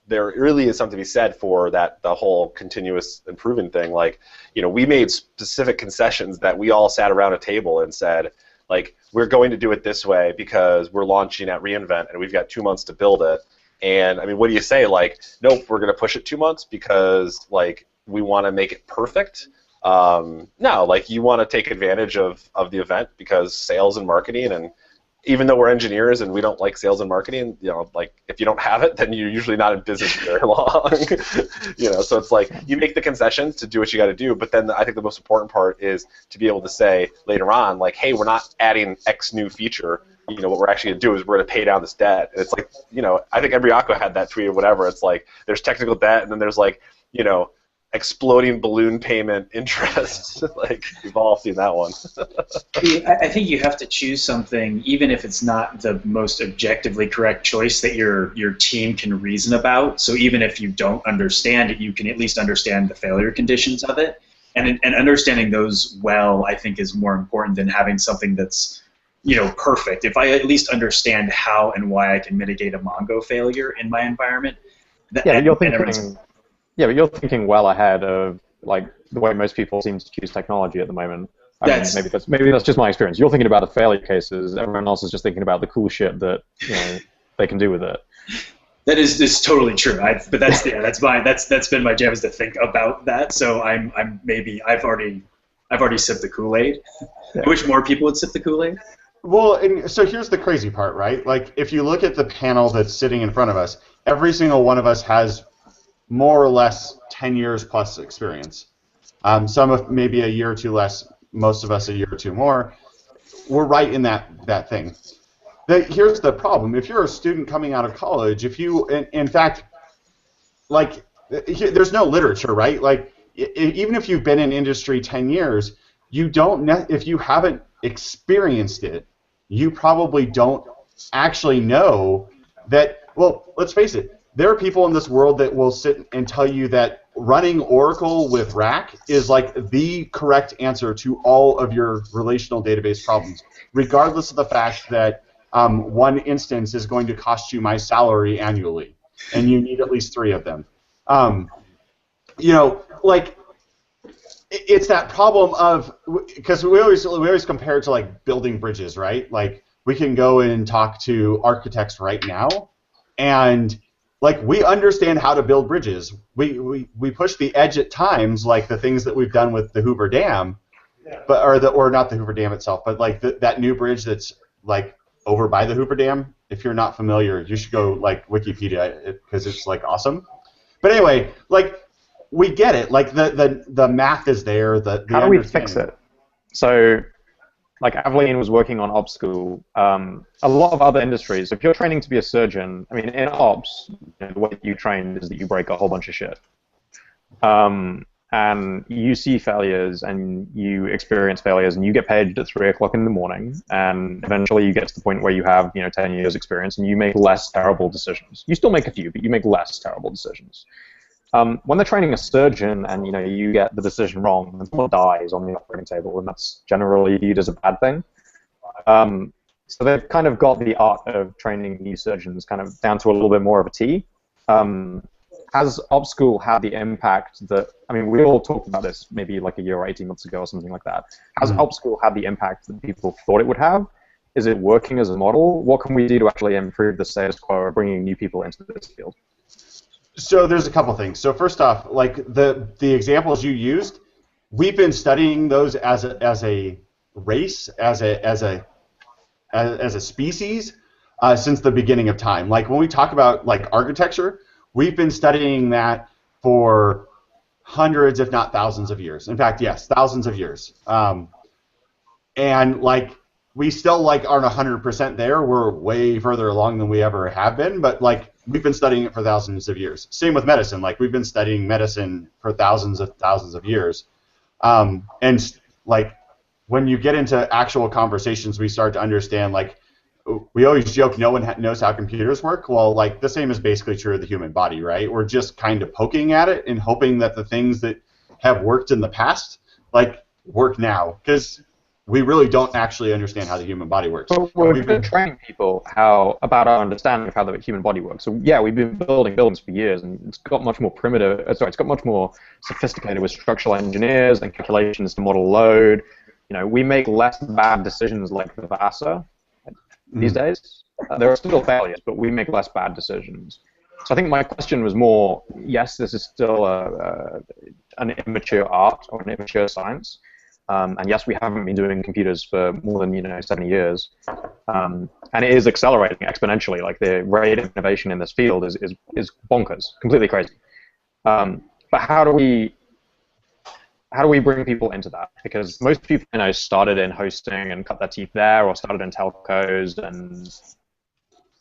there really is something to be said for the whole continuous improving thing. Like, we made specific concessions that we all sat around a table and said, like, we're going to do it this way because we're launching at reInvent and we've got 2 months to build it. And what do you say? Like, nope, we're going to push it 2 months because like we want to make it perfect. No, like you want to take advantage of the event because sales and marketing, and even though we're engineers and we don't like sales and marketing, like if you don't have it, then you're usually not in business for very long. So it's like you make the concessions to do what you got to do, but then I think the most important part is to be able to say later on, like, hey, we're not adding X new feature. What we're actually going to do is we're going to pay down this debt. And it's like, I think every Akko had that tweet or whatever. It's like there's technical debt, and then there's like, exploding balloon payment interest. Like, we've all seen that one. I think you have to choose something, even if it's not the most objectively correct choice, that your team can reason about. So even if you don't understand it, you can at least understand the failure conditions of it. And understanding those well, I think, is more important than having something that's perfect. If I at least understand how and why I can mitigate a Mongo failure in my environment, but you're thinking well ahead of like the way most people seem to choose technology at the moment. Maybe that's just my experience. You're thinking about the failure cases. Everyone else is just thinking about the cool shit that they can do with it. That is totally true. But that's been my jam, is to think about that. So I've already sipped the Kool-Aid. Yeah. I wish more people would sip the Kool-Aid. Well, and so here's the crazy part, right? Like, if you look at the panel that's sitting in front of us, every single one of us has more or less 10 years plus experience. Some of maybe a year or two less, most of us a year or two more. We're right in that thing. Here's the problem. If you're a student coming out of college, if you, in fact, like, there's no literature, right? Like, even if you've been in industry 10 years, if you haven't experienced it, you probably don't actually know that, well, let's face it, there are people in this world that will sit and tell you that running Oracle with RAC is like the correct answer to all of your relational database problems, regardless of the fact that one instance is going to cost you my salary annually, and you need at least 3 of them. Like, it's that problem of, because we always compare it to like building bridges, right? Like, we can go and talk to architects right now, and like, we understand how to build bridges. We push the edge at times, like the things that we've done with the Hoover Dam, or not the Hoover Dam itself, but like that new bridge that's like over by the Hoover Dam. If you're not familiar, you should go like Wikipedia because it's like awesome. But anyway, like, we get it. Like, the math is there. How do we fix it? So, like, Aveline was working on ops school. A lot of other industries, if you're training to be a surgeon, in ops, the way that you train is that you break a whole bunch of shit. And you see failures, and you experience failures, and you get paid at 3 o'clock in the morning, and eventually you get to the point where you have 10 years experience, and you make less terrible decisions. You still make a few, but you make less terrible decisions. When they're training a surgeon and you get the decision wrong and someone dies on the operating table, and that's generally viewed as a bad thing, So they've kind of got the art of training new surgeons kind of down to a little bit more of a T. Has Ops School had the impact that, I mean, we all talked about this maybe like a year or 18 months ago or something like that. Has Ops School had the impact that people thought it would have? Is it working as a model? What can we do to actually improve the status quo of bringing new people into this field? So there's a couple things. So first off, like the examples you used, we've been studying those as a race, as a species since the beginning of time. Like when we talk about like architecture, we've been studying that for hundreds, if not thousands of years. In fact, yes, thousands of years. And like we still like aren't 100% there. We're way further along than we ever have been, but like we've been studying it for thousands of years. Same with medicine. Like we've been studying medicine for thousands of years. And like when you get into actual conversations, we start to understand, like, we always joke no one knows how computers work. Well, like, the same is basically true of the human body, right? We're just kind of poking at it and hoping that the things that have worked in the past, like, work now. Because we really don't actually understand how the human body works. But we've been training people about our understanding of how the human body works. So yeah, we've been building buildings for years, and it's got much more it's got much more sophisticated with structural engineers and calculations to model load. You know, we make less bad decisions like the VASA these days. There are still failures, but we make less bad decisions. So I think my question was more, yes, this is still an immature art or an immature science. And yes, we haven't been doing computers for more than 70 years, and it is accelerating exponentially. Like the rate of innovation in this field is bonkers, completely crazy. But how do we bring people into that? Because most people started in hosting and cut their teeth there, or started in telcos, and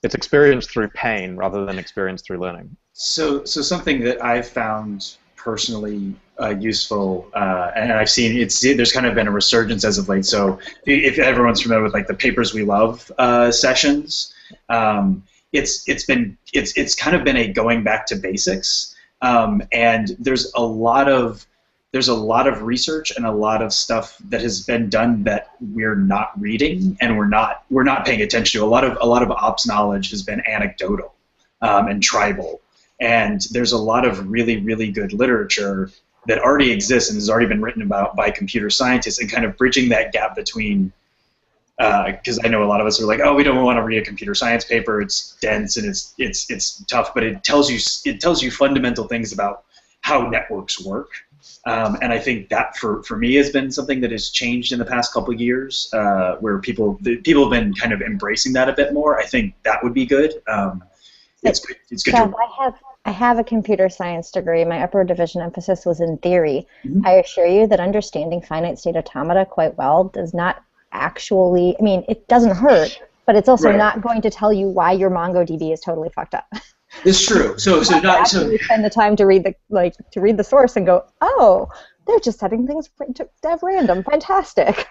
it's experience through pain rather than experience through learning. So something that I've found personally useful, and I've seen there's kind of been a resurgence as of late. So if everyone's familiar with like the Papers We Love sessions, it's kind of been a going back to basics, and there's a lot of research and a lot of stuff that has been done that we're not reading and we're not paying attention to. A lot of ops knowledge has been anecdotal and tribal. And there's a lot of really, really good literature that already exists and has already been written about by computer scientists, and kind of bridging that gap between, because I know a lot of us are like, oh, we don't want to read a computer science paper. It's dense and it's tough, but it tells you fundamental things about how networks work. And I think that for me has been something that has changed in the past couple of years, where people have been kind of embracing that a bit more. I think that would be good. It's good. So I have a computer science degree. My upper division emphasis was in theory. Mm-hmm. I assure you that understanding finite state automata quite well does not actually, I mean, it doesn't hurt, but it's also not going to tell you why your MongoDB is totally fucked up. It's true. So spend the time to read the source and go, oh, they're just setting things at random. Fantastic.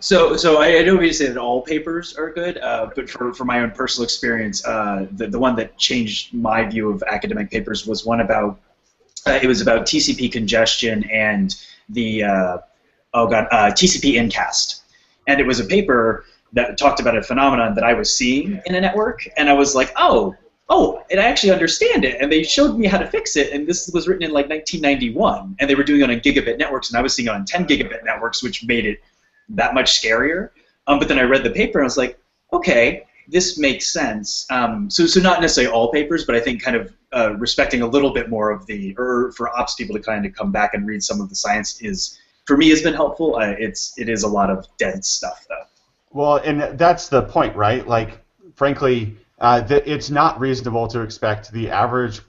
So I don't mean to say that all papers are good, but for my own personal experience, the one that changed my view of academic papers was one about TCP congestion and the TCP incast, and it was a paper that talked about a phenomenon that I was seeing in a network, and I was like, oh, and I actually understand it. And they showed me how to fix it, and this was written in like 1991, and they were doing it on gigabit networks, and I was seeing it on 10 gigabit networks, which made it that much scarier. But then I read the paper, and I was like, okay, this makes sense. So not necessarily all papers, but I think kind of respecting a little bit more of for ops people to kind of come back and read some of the science for me, has been helpful. It is a lot of dense stuff, though. Well, and that's the point, right? Like, frankly, it's not reasonable to expect the average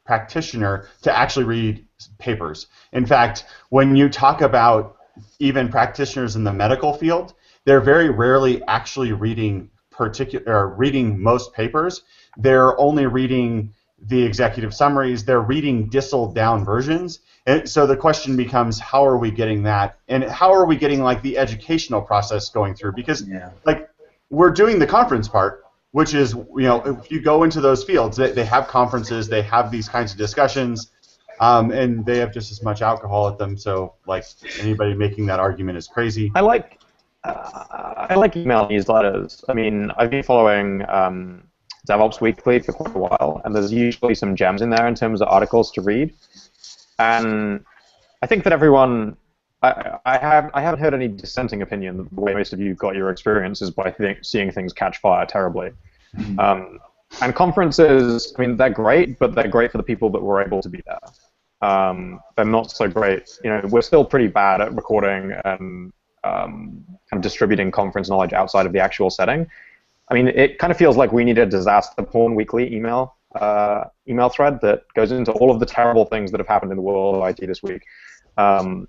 practitioner to actually read papers. In fact, when you talk about even practitioners in the medical field, they're very rarely actually reading most papers. They're only reading the executive summaries. They're reading distiled down versions. And so the question becomes, how are we getting that? And how are we getting like the educational process going through? Because like, we're doing the conference part, which is, if you go into those fields, they have conferences, they have these kinds of discussions, and they have just as much alcohol at them. So like anybody making that argument is crazy. I like email newsletters. I mean, I've been following DevOps Weekly for quite a while, and there's usually some gems in there in terms of articles to read. And I think that everyone, I haven't heard any dissenting opinion that the way most of you got your experience is by seeing things catch fire terribly. And conferences, I mean, they're great, but they're great for the people that were able to be there. They're not so great. You know, we're still pretty bad at recording and kind of distributing conference knowledge outside of the actual setting. I mean, it kind of feels like we need a disaster porn weekly email thread that goes into all of the terrible things that have happened in the world of IT this week, and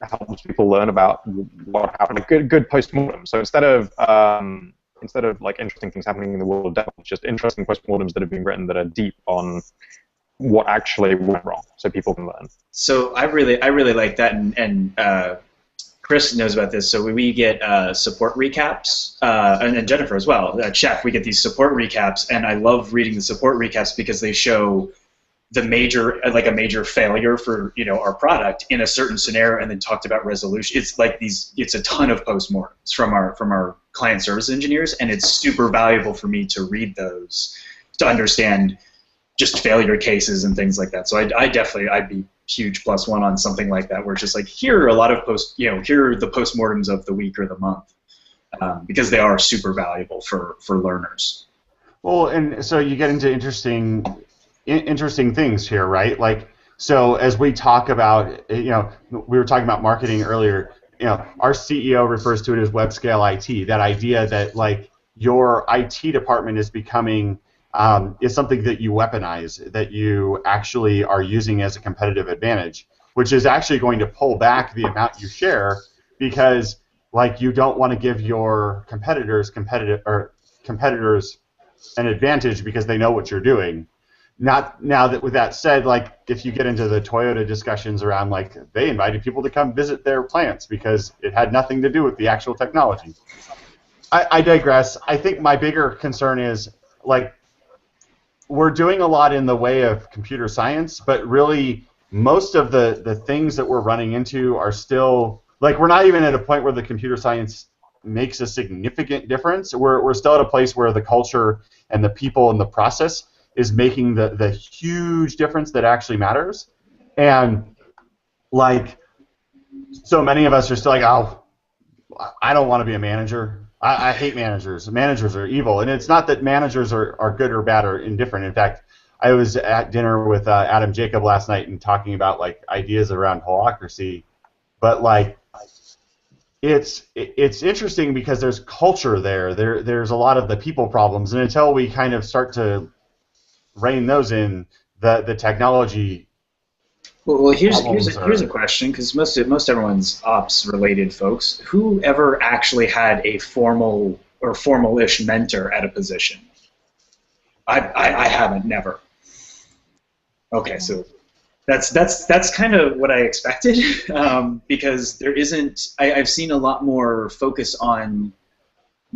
helps people learn about what happened. Good postmortem. So instead of like interesting things happening in the world of DevOps, just interesting postmortems that have been written that are deep on what actually went wrong, so people can learn. So I really like that, and Chris knows about this. So we get support recaps, and Jennifer as well. Chef, we get these support recaps, and I love reading the support recaps because they show the a major failure for our product in a certain scenario, and then talked about resolution. It's like it's a ton of postmortems from our client service engineers, and it's super valuable for me to read those to understand just failure cases and things like that. So I'd be huge +1 on something like that, where it's just like, here are a lot of here are the postmortems of the week or the month, because they are super valuable for learners. Well, and so you get into interesting things here, right? Like, so as we talk about, we were talking about marketing earlier. Our CEO refers to it as web scale IT. That idea that like your IT department is becoming is something that you weaponize, that you actually are using as a competitive advantage, which is actually going to pull back the amount you share, because like you don't want to give your competitors an advantage because they know what you're doing. Not now that with that said, like if you get into the Toyota discussions around like they invited people to come visit their plants because it had nothing to do with the actual technology. I digress. I think my bigger concern is like we're doing a lot in the way of computer science, but really most of the things that we're running into are still, like we're not even at a point where the computer science makes a significant difference. We're still at a place where the culture and the people and the process is making the huge difference that actually matters. And like so many of us are still like, oh, I don't want to be a manager. I hate managers. Managers are evil. And it's not that managers are good or bad or indifferent. In fact, I was at dinner with Adam Jacob last night and talking about like ideas around holacracy. But like it's interesting because there's culture there. There's a lot of the people problems. And until we kind of start to rein those in, the technology. Well, here's a question, because most everyone's ops related, folks. Who ever actually had a formal or formal-ish mentor at a position? I haven't, never. Okay, so that's kind of what I expected, because there isn't. I've seen a lot more focus on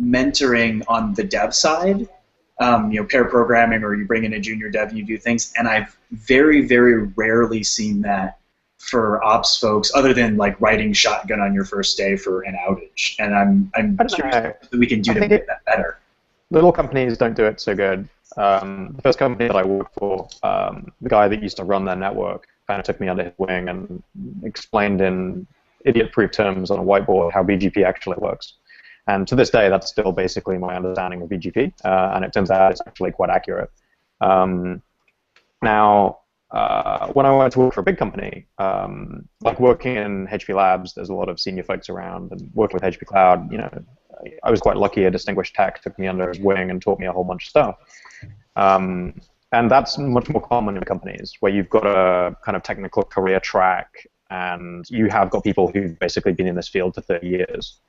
mentoring on the dev side. Pair programming, or you bring in a junior dev, you do things, and I've very, very rarely seen that for ops folks, other than like writing shotgun on your first day for an outage. And I'm curious what we can do to make that better. Little companies don't do it so good. The first company that I worked for, the guy that used to run their network kind of took me under his wing and explained in idiot-proof terms on a whiteboard how BGP actually works. And to this day, that's still basically my understanding of BGP, and it turns out it's actually quite accurate. Now, when I went to work for a big company, like working in HP Labs, there's a lot of senior folks around, and working with HP Cloud, I was quite lucky. A distinguished tech took me under his wing and taught me a whole bunch of stuff. And that's much more common in companies where you've got a kind of technical career track, and you have got people who've basically been in this field for 30 years.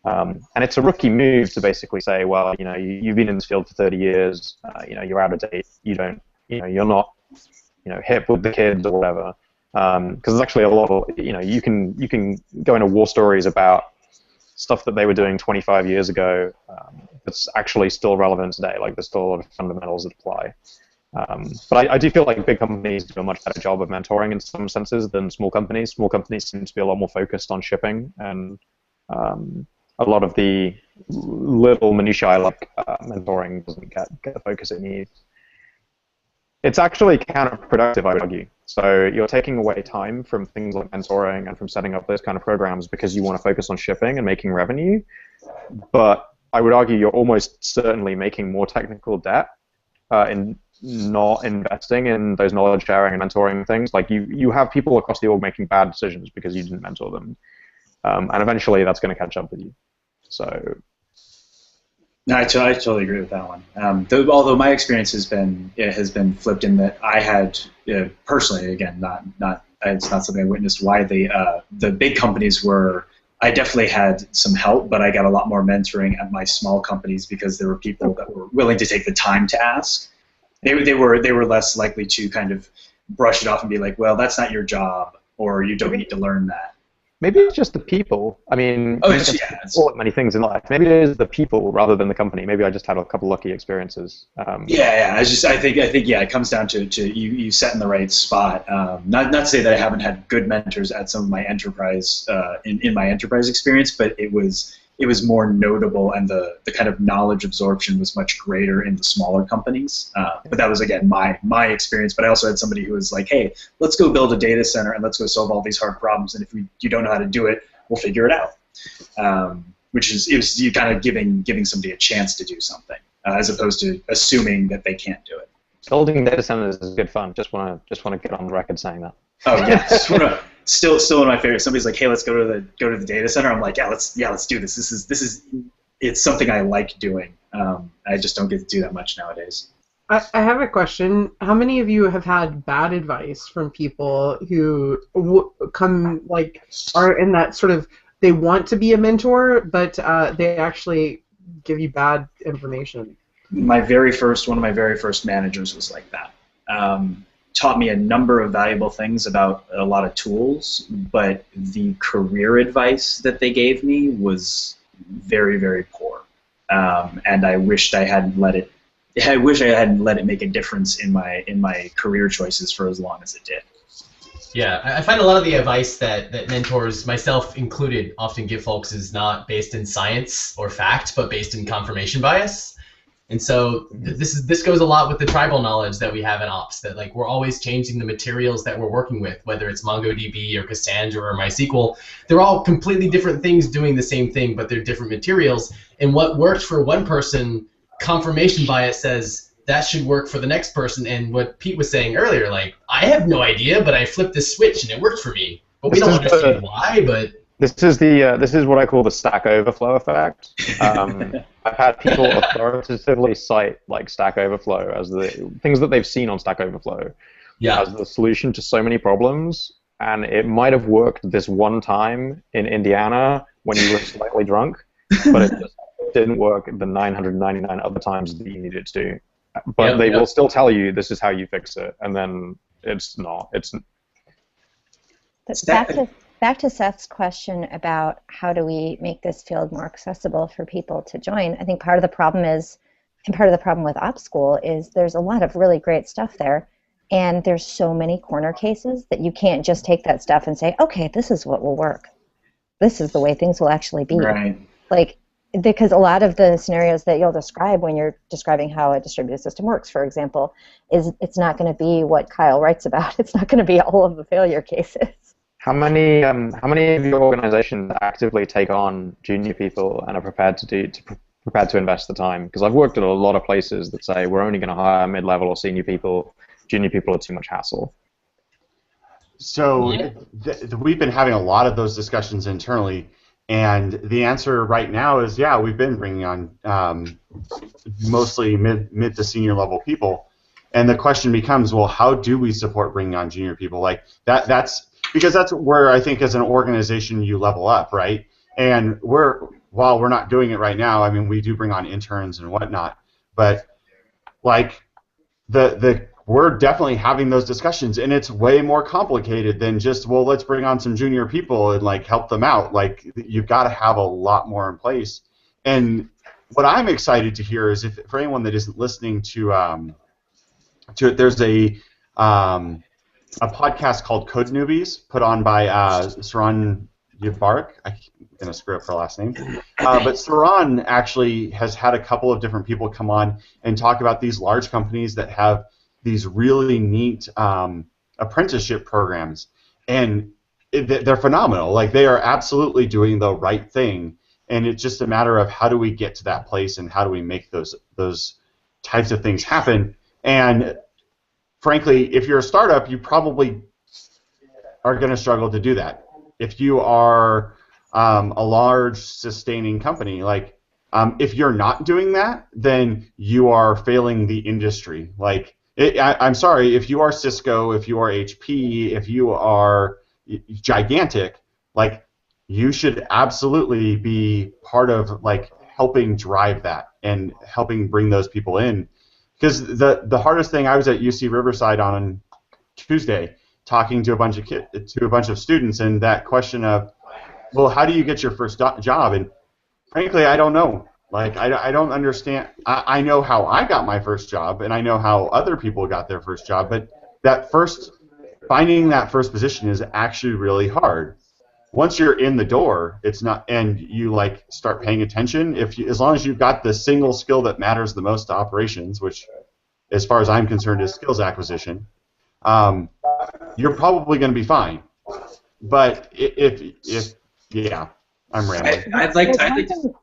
And it's a rookie move to basically say, well, you've been in this field for 30 years, you're out of date, you're not, hip with the kids or whatever. Because there's actually a lot of, you can go into war stories about stuff that they were doing 25 years ago that's actually still relevant today. Like there's still a lot of fundamentals that apply. But I do feel like big companies do a much better job of mentoring in some senses than small companies. Small companies seem to be a lot more focused on shipping, and a lot of the little minutiae like mentoring doesn't get the focus it needs. It's actually counterproductive, I would argue. So you're taking away time from things like mentoring and from setting up those kind of programs because you want to focus on shipping and making revenue. But I would argue you're almost certainly making more technical debt in not investing in those knowledge sharing and mentoring things. Like you have people across the org making bad decisions because you didn't mentor them. And eventually that's going to catch up with you. So. No, I totally agree with that one. Although my experience has been flipped in that I had personally, again, it's not something I witnessed. Why the big companies were, I definitely had some help, but I got a lot more mentoring at my small companies because there were people that were willing to take the time to ask. They were less likely to kind of brush it off and be like, well, that's not your job, or you don't need to learn that. Maybe it's just the people. I mean, it's many things in life. Maybe it is the people rather than the company. Maybe I just had a couple lucky experiences. I think it comes down to you set in the right spot. Not to say that I haven't had good mentors at some of my enterprise in my enterprise experience, but it was more notable, and the kind of knowledge absorption was much greater in the smaller companies. But that was, again, my experience. But I also had somebody who was like, hey, let's go build a data center and let's go solve all these hard problems. And if you don't know how to do it, we'll figure it out. It was you kind of giving somebody a chance to do something as opposed to assuming that they can't do it. Building data centers is good fun. Just want to get on the record saying that. Oh yeah, still one of my favorites. Somebody's like, hey, let's go to the data center. I'm like, let's do this. This is it's something I like doing. I just don't get to do that much nowadays. I have a question. How many of you have had bad advice from people who are in that sort of, they want to be a mentor, but they actually give you bad information? One of my very first managers was like that. Taught me a number of valuable things about a lot of tools, but the career advice that they gave me was very, very poor. And I wished I hadn't let it. I wish I hadn't let it make a difference in my career choices for as long as it did. Yeah, I find a lot of the advice that mentors, myself included, often give folks is not based in science or fact, but based in confirmation bias. And so this goes a lot with the tribal knowledge that we have in ops, that like we're always changing the materials that we're working with, whether it's MongoDB or Cassandra or MySQL. They're all completely different things doing the same thing, but they're different materials. And what worked for one person, confirmation bias says that should work for the next person. And what Pete was saying earlier, like, I have no idea, but I flipped this switch and it worked for me. But we don't understand why, but... This is what I call the Stack Overflow effect. I've had people authoritatively cite like Stack Overflow as the things that they've seen on Stack Overflow as the solution to so many problems, and it might have worked this one time in Indiana when you were slightly drunk, but it just didn't work the 999 other times that you needed it to. But they will still tell you this is how you fix it, and then it's not. Back to Seth's question about how do we make this field more accessible for people to join, I think part of the problem with Ops School is there's a lot of really great stuff there, and there's so many corner cases that you can't just take that stuff and say, okay, this is what will work. This is the way things will actually be. Right. Like, because a lot of the scenarios that you'll describe when you're describing how a distributed system works, for example, it's not going to be what Kyle writes about. It's not going to be all of the failure cases. How many of your organizations actively take on junior people and are prepared to invest the time? Because I've worked at a lot of places that say we're only going to hire mid-level or senior people. Junior people are too much hassle. So we've been having a lot of those discussions internally, and the answer right now is we've been bringing on mostly mid to senior level people, and the question becomes, well, how do we support bringing on junior people? Like that's because that's where I think as an organization you level up, right? And while we're not doing it right now, I mean, we do bring on interns and whatnot, but like we're definitely having those discussions, and it's way more complicated than just, well, let's bring on some junior people and like help them out. Like, you've got to have a lot more in place. And what I'm excited to hear is, if for anyone that isn't listening to to it. There's a podcast called Code Newbies, put on by Saran Yavarik. I'm going to screw up her last name. But Saran actually has had a couple of different people come on and talk about these large companies that have these really neat apprenticeship programs. And they're phenomenal. Like, they are absolutely doing the right thing. And it's just a matter of how do we get to that place and how do we make those types of things happen. And frankly, if you're a startup, you probably are going to struggle to do that. If you are a large sustaining company, like if you're not doing that, then you are failing the industry. Like, I'm sorry, if you are Cisco, if you are HP, if you are gigantic, like, you should absolutely be part of like helping drive that and helping bring those people in. Because the hardest thing, I was at UC Riverside on Tuesday talking to a bunch of students, and that question of, well, how do you get your first job? And frankly, I don't know. Like, I don't understand. I know how I got my first job, and I know how other people got their first job, but finding that first position is actually really hard. Once you're in the door, it's not, and you like start paying attention. As long as you've got the single skill that matters the most to operations, which, as far as I'm concerned, is skills acquisition, you're probably going to be fine. But if yeah, I'm rambling. I'd like to.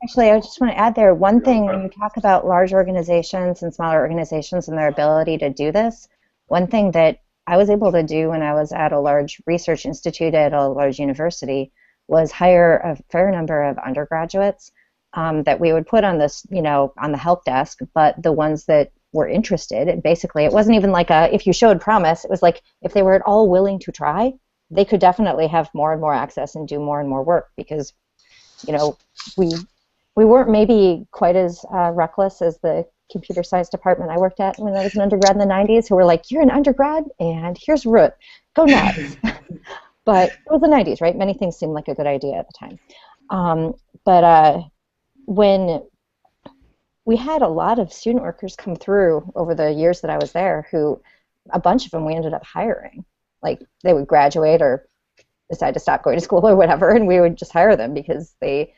Actually, I just want to add there one thing when you talk about large organizations and smaller organizations and their ability to do this. One thing that I was able to do when I was at a large research institute at a large university was hire a fair number of undergraduates that we would put on this, on the help desk, but the ones that were interested, and basically it wasn't even like if you showed promise, it was like if they were at all willing to try, they could definitely have more and more access and do more and more work because, we weren't maybe quite as reckless as the computer science department I worked at when I was an undergrad in the 90s, who were like, you're an undergrad, and here's root. Go nuts. But it was the 90s, right? Many things seemed like a good idea at the time. But when we had a lot of student workers come through over the years that I was there, who a bunch of them we ended up hiring. Like, they would graduate or decide to stop going to school or whatever, and we would just hire them because they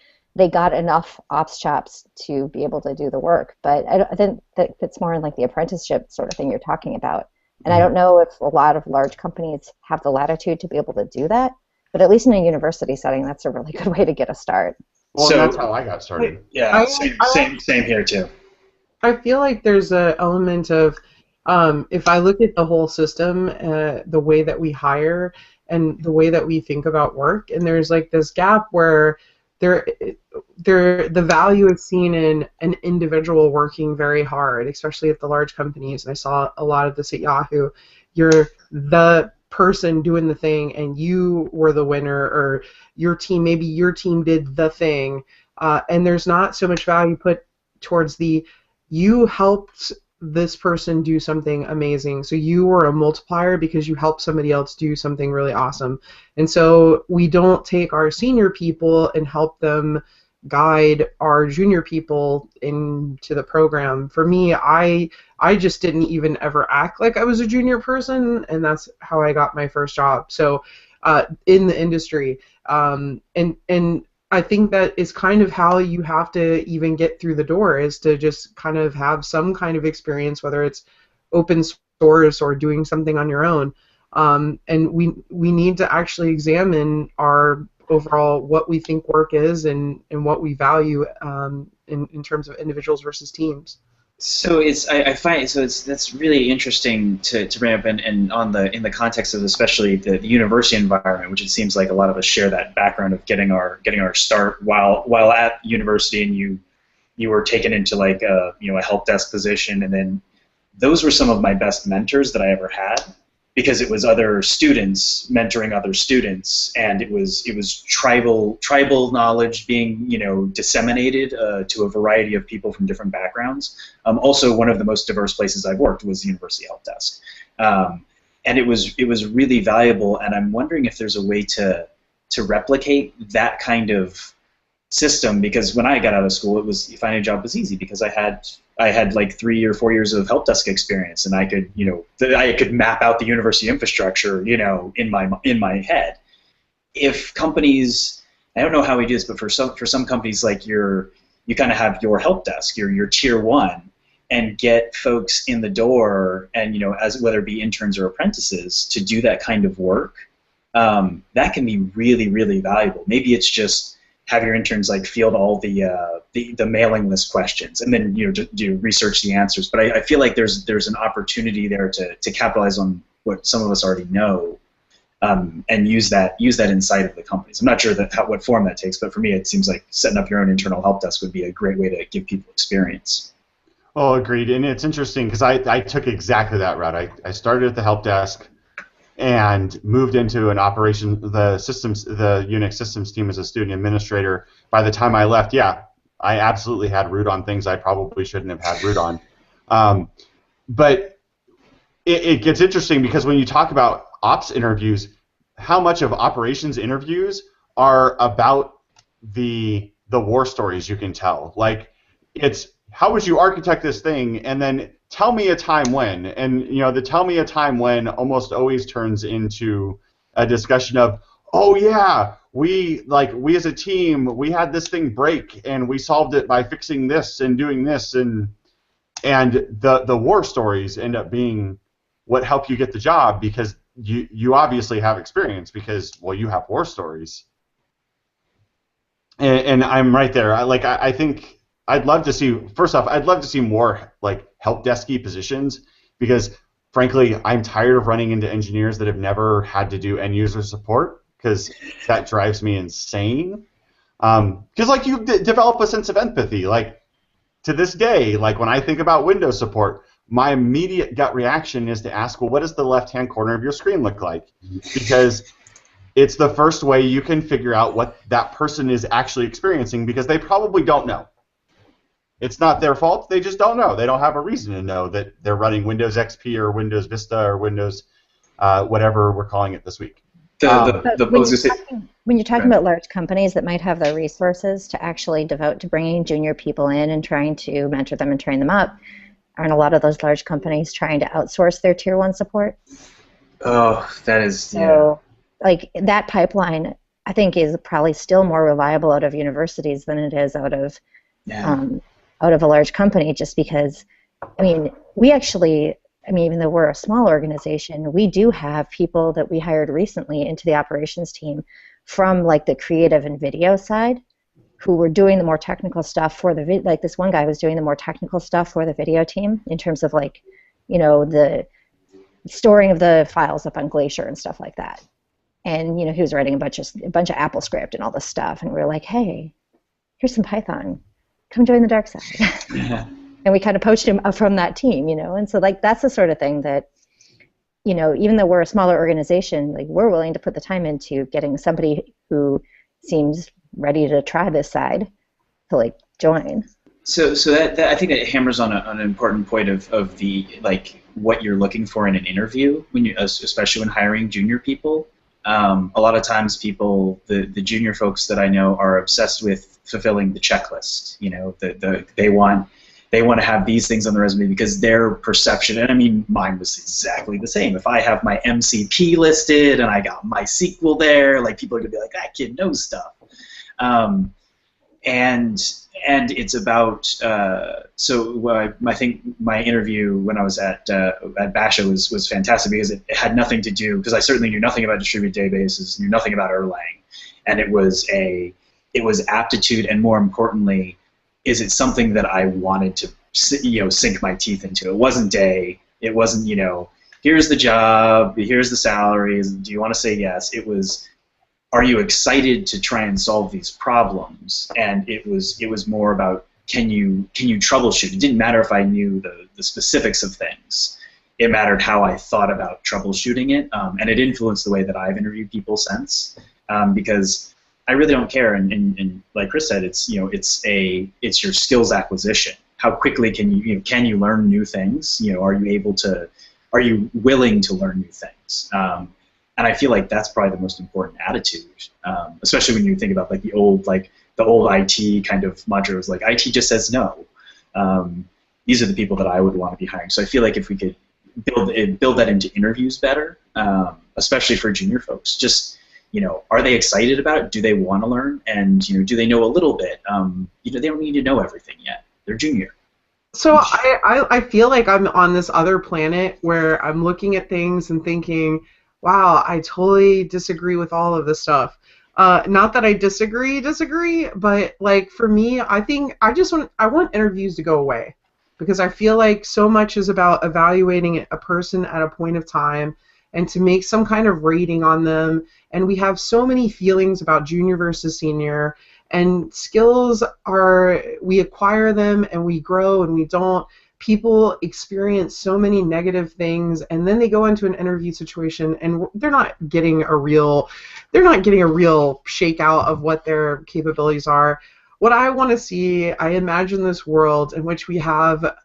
got enough ops chops to be able to do the work. But I think that it's more in like the apprenticeship sort of thing you're talking about. And I don't know if a lot of large companies have the latitude to be able to do that, but at least in a university setting, that's a really good way to get a start. Well, so, that's how I got started. Yeah, same here too. I feel like there's an element of, if I look at the whole system, the way that we hire and the way that we think about work, and there's like this gap where the value is seen in an individual working very hard, especially at the large companies. And I saw a lot of this at Yahoo. You're the person doing the thing, and you were the winner, or maybe your team did the thing, and there's not so much value put towards you helped this person do something amazing. So you were a multiplier because you helped somebody else do something really awesome. And so we don't take our senior people and help them guide our junior people into the program. For me, I just didn't even ever act like I was a junior person, and that's how I got my first job. So in the industry, and I think that is kind of how you have to even get through the door, is to just kind of have some kind of experience, whether it's open source or doing something on your own. And we need to actually examine our overall what we think work is and what we value in terms of individuals versus teams. So I find that's really interesting to bring up, and in the context of especially the university environment, which it seems like a lot of us share that background of getting our start while at university, and you were taken into like a help desk position, and then those were some of my best mentors that I ever had, because it was other students mentoring other students, and it was tribal knowledge being disseminated to a variety of people from different backgrounds. Also, one of the most diverse places I've worked was the University Help Desk, and it was really valuable. And I'm wondering if there's a way to replicate that kind of system, because when I got out of school, finding a job was easy because I had I had like 3 or 4 years of help desk experience, and I could, I could map out the university infrastructure, in my head. If companies, I don't know how we do this, but for some companies, like you kind of have your help desk, your tier 1, and get folks in the door, and as whether it be interns or apprentices, to do that kind of work. That can be really, really valuable. Maybe it's just have your interns like field all the mailing list questions, and then do research the answers. But I feel like there's an opportunity there to capitalize on what some of us already know, and use that inside of the companies. I'm not sure what form that takes, but for me, it seems like setting up your own internal help desk would be a great way to give people experience. Oh, agreed. And it's interesting because I took exactly that route. I started at the help desk and moved into an operation, the Unix systems team as a student administrator. By the time I left, I absolutely had root on things I probably shouldn't have had root on. But it gets interesting because when you talk about ops interviews, how much of operations interviews are about the war stories you can tell. Like, it's how would you architect this thing, and then tell me a time when. And the tell me a time when almost always turns into a discussion of, oh yeah, we as a team, we had this thing break and we solved it by fixing this and doing this, and the war stories end up being what help you get the job, because you obviously have experience because, well, you have war stories. And I'm right there. I think I'd love to see, first off, I'd love to see more like help desky positions, because frankly, I'm tired of running into engineers that have never had to do end user support, because that drives me insane. Because you develop a sense of empathy. Like, to this day, like when I think about Windows support, my immediate gut reaction is to ask, well, what does the left-hand corner of your screen look like? Because it's the first way you can figure out what that person is actually experiencing, because they probably don't know. It's not their fault. They just don't know. They don't have a reason to know that they're running Windows XP or Windows Vista or Windows whatever we're calling it this week. When you're talking about large companies that might have the resources to actually devote to bringing junior people in and trying to mentor them and train them up, aren't a lot of those large companies trying to outsource their tier 1 support? Oh, that is, so, like, that pipeline, I think, is probably still more reliable out of universities than it is out of a large company, just because, we actually, even though we're a small organization, we do have people that we hired recently into the operations team from, like, the creative and video side, who were doing the more technical stuff for the like this one guy was doing the more technical stuff for the video team in terms of, like, the storing of the files up on Glacier and stuff like that. And he was writing a bunch of Apple script and all this stuff, and we were like, hey, here's some Python, come join the dark side. Yeah. And we kind of poached him from that team, and so, like, that's the sort of thing that, even though we're a smaller organization, like, we're willing to put the time into getting somebody who seems ready to try this side to, like, join. So that I think that hammers on an important point of the, like, what you're looking for in an interview, especially when hiring junior people. A lot of times the junior folks that I know are obsessed with fulfilling the checklist. They want to have these things on the resume because their perception, and mine was exactly the same. If I have my MCP listed and I got MySQL there, like, people are going to be like, that kid knows stuff. And it's about, I think my interview when I was at Basha was fantastic, because it had nothing to do, because I certainly knew nothing about distributed databases, knew nothing about Erlang, and it was aptitude, and more importantly, is it something that I wanted to sink my teeth into? It wasn't here's the job, here's the salaries, do you want to say yes? It was, are you excited to try and solve these problems? And it was more about, can you troubleshoot? It didn't matter if I knew the specifics of things. It mattered how I thought about troubleshooting it, and it influenced the way that I've interviewed people since, because I really don't care, and like Chris said, it's it's your skills acquisition. How quickly can you learn new things? Are you willing to learn new things? And I feel like that's probably the most important attitude, especially when you think about, like, the old IT kind of mantra was like, IT just says no. these are the people that I would want to be hiring. So I feel like if we could build that into interviews better, especially for junior folks, just, are they excited about it? Do they want to learn? And, do they know a little bit? They don't need to know everything yet. They're junior. So I feel like I'm on this other planet where I'm looking at things and thinking, wow, I totally disagree with all of this stuff. Not that I disagree, but like for me, I think I want interviews to go away, because I feel like so much is about evaluating a person at a point of time and to make some kind of rating on them. And we have so many feelings about junior versus senior. And skills we acquire them and we grow and we don't. People experience so many negative things, and then they go into an interview situation and they're not getting a real shakeout of what their capabilities are. What I want to see, I imagine this world in which we have,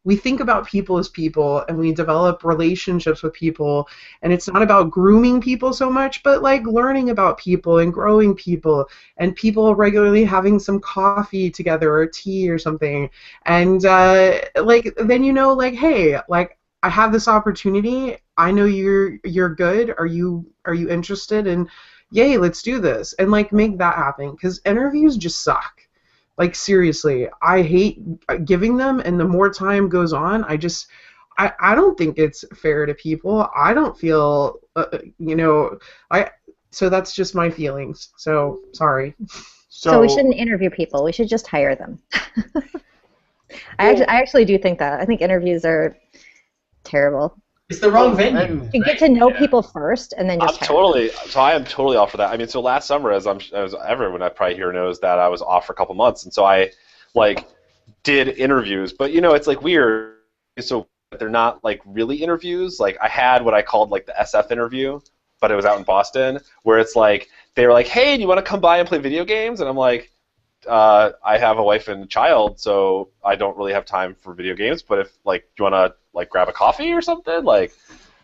we think about people as people and we develop relationships with people, and it's not about grooming people so much, but learning about people and growing people, and people regularly having some coffee together or tea or something, and then hey, I have this opportunity, I know you're good, are you interested, and yay, let's do this, and make that happen, because interviews just suck. Seriously, I hate giving them, and the more time goes on, I don't think it's fair to people. I don't feel, so that's just my feelings. So, sorry. So we shouldn't interview people. We should just hire them. I actually do think that. I think interviews are terrible. It's the wrong venue. You get to know people first, and then just I am totally all for that. I mean, so last summer, as everyone I probably here knows, that I was off for a couple months, and so I did interviews. But it's weird. So they're not really interviews. I had what I called the SF interview, but it was out in Boston, where it's they were hey, do you want to come by and play video games? And I'm I have a wife and a child, so I don't really have time for video games. But if do you want to grab a coffee or something,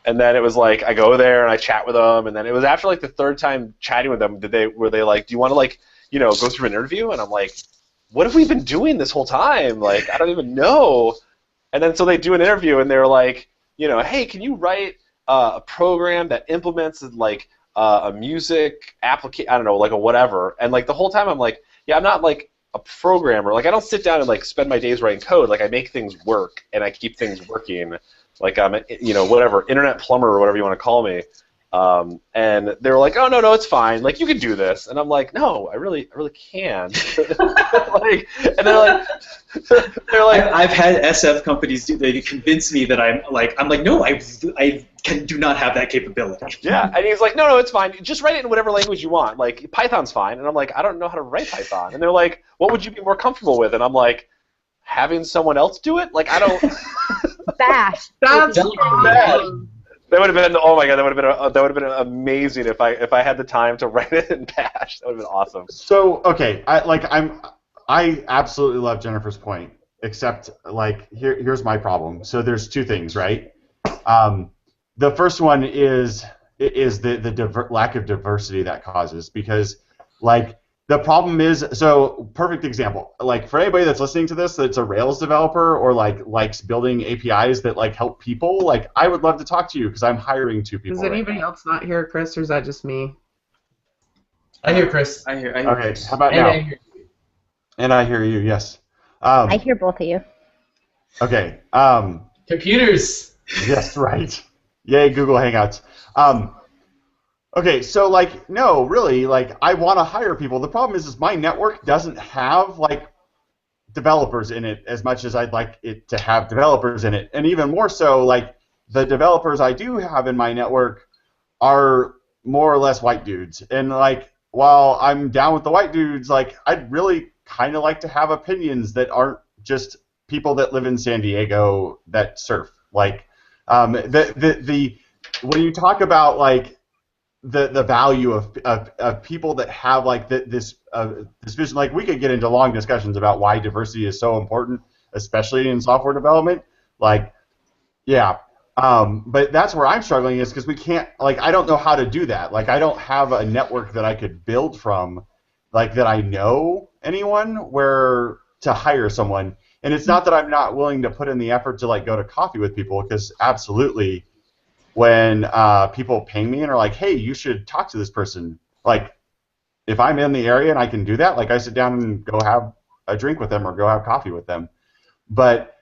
and then it was I go there and I chat with them, and then it was after the third time chatting with them, were they do you want to go through an interview? And I'm what have we been doing this whole time? I don't even know. And then so they do an interview, and they're hey, can you write a program that implements a music application, I don't know, a whatever, and the whole time I'm yeah, I'm not a programmer. I don't sit down and spend my days writing code. I make things work and I keep things working. I'm whatever, internet plumber or whatever you want to call me. And they were oh no, it's fine. You can do this. And I'm no, I really can. And they're I've had SF companies they convince me that I'm no, I do not have that capability. Yeah, and he's no, it's fine. Just write it in whatever language you want. Python's fine. And I'm I don't know how to write Python. And they're what would you be more comfortable with? And I'm having someone else do it? I don't. Bash. That's That would have been, oh my god, that would have been amazing if I had the time to write it in Bash. That would have been awesome. So okay, I absolutely love Jennifer's point, except here's my problem. So there's two things, right? The first one is the lack of diversity that causes, because the problem is, so perfect example, for anybody that's listening to this that's a Rails developer or likes building APIs that help people, I would love to talk to you because I'm hiring 2 people. Does anybody else not hear Chris, or is that just me? I hear Chris. I hear okay, Chris. how about now? And I hear you, yes. I hear both of you. Okay. Computers. Yes, right. Yay, Google Hangouts. Okay, so no, really, I want to hire people. The problem is my network doesn't have developers in it as much as I'd like it to have developers in it, and even more so, the developers I do have in my network are more or less white dudes, and while I'm down with the white dudes, I'd really kind of like to have opinions that aren't just people that live in San Diego that surf. When you talk about the value of people that have this vision, we could get into long discussions about why diversity is so important, especially in software development. Yeah, but that's where I'm struggling, is because we can't, I don't know how to do that. I don't have a network that I could build from, that I know anyone where to hire someone. And it's not that I'm not willing to put in the effort to like go to coffee with people, because absolutely, when people ping me and are like, hey, you should talk to this person, like if I'm in the area and I can do that, like I sit down and go have a drink with them or go have coffee with them. But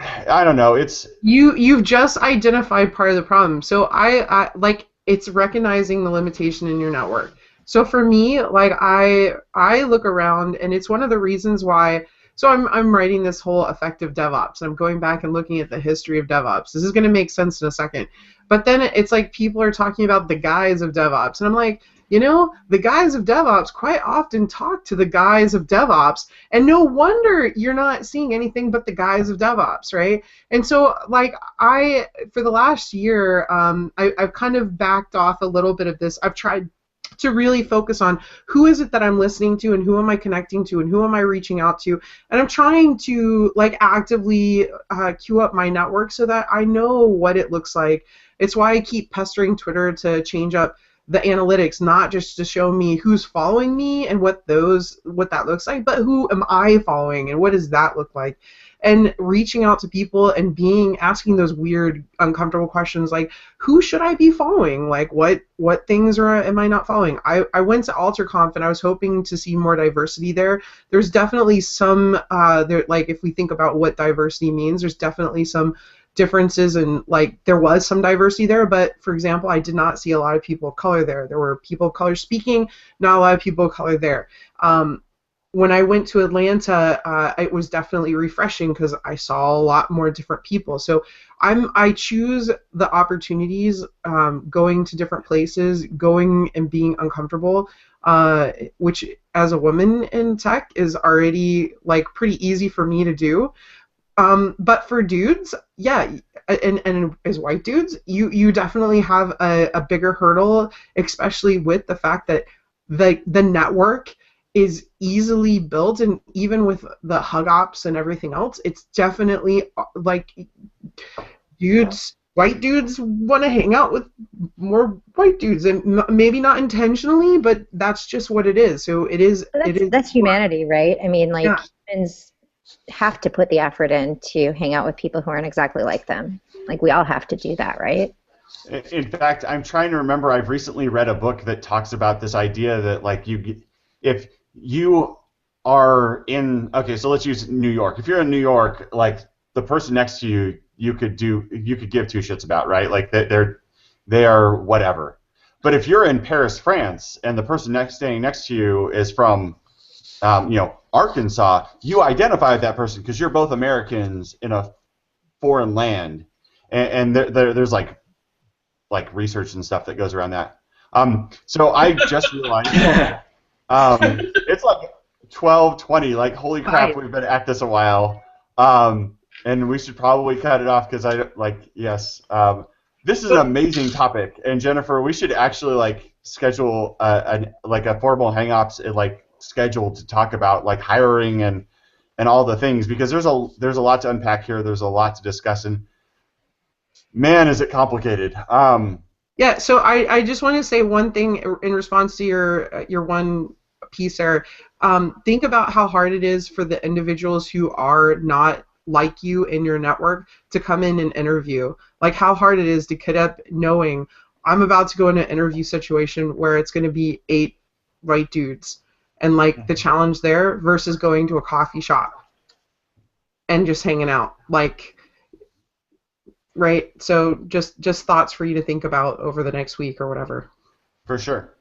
I don't know. You've just identified part of the problem. So I like, it's recognizing the limitation in your network. So for me, like I look around, and it's one of the reasons why. So I'm writing this whole effective DevOps. I'm going back and looking at the history of DevOps. This is going to make sense in a second. But then it's like people are talking about the guys of DevOps, and I'm like, the guys of DevOps quite often talk to the guys of DevOps, and no wonder you're not seeing anything but the guys of DevOps, right? And so, like, for the last year, I've kind of backed off a little bit of this. I've tried to really focus on who is it that I'm listening to, and who am I connecting to, and who am I reaching out to, and I'm trying to, like, actively queue up my network so that I know what it looks like. It's why I keep pestering Twitter to change up the analytics, not just to show me who's following me and what that looks like, but who am I following and what does that look like? And reaching out to people and asking those weird, uncomfortable questions like, who should I be following? Like, what things am I not following? I went to AlterConf and I was hoping to see more diversity there. There's definitely some, like, if we think about what diversity means, there's definitely some differences, and like there was some diversity there, but for example, I did not see a lot of people of color there. There were people of color speaking, not a lot of people of color there. When I went to Atlanta, it was definitely refreshing because I saw a lot more different people. So I choose the opportunities, going to different places, going and being uncomfortable, which as a woman in tech is already like pretty easy for me to do. But for dudes, yeah, and as white dudes, you definitely have a bigger hurdle, especially with the fact that the network is easily built, and even with the HangOps and everything else, it's definitely like white dudes want to hang out with more white dudes, and maybe not intentionally, but that's just what it is. So it is. That's humanity, right? I mean, like, yeah. Humans have to put the effort in to hang out with people who aren't exactly like them. Like, we all have to do that, right? In fact, I'm trying to remember, I've recently read a book that talks about this idea that, like, if you are in, okay, so let's use New York. If you're in New York, like, the person next to you, you could give two shits about, right? Like, they are whatever. But if you're in Paris, France, and the person standing next to you is from, Arkansas, you identify with that person because you're both Americans in a foreign land, and there's like research and stuff that goes around that. So I just realized it's like 12:20. Like, holy crap, we've been at this a while, and we should probably cut it off because yes. This is an amazing topic, and Jennifer, we should actually like schedule a formal HangOps scheduled to talk about like hiring and all the things, because there's a lot to unpack here. There's a lot to discuss, and man, is it complicated. Yeah, so I just want to say one thing in response to your one piece there. Think about how hard it is for the individuals who are not like you in your network to come in and interview. Like, how hard it is to get up knowing I'm about to go in an interview situation where it's going to be 8 white dudes. And like the challenge there versus going to a coffee shop and just hanging out, like, right? So just thoughts for you to think about over the next week or whatever. For sure.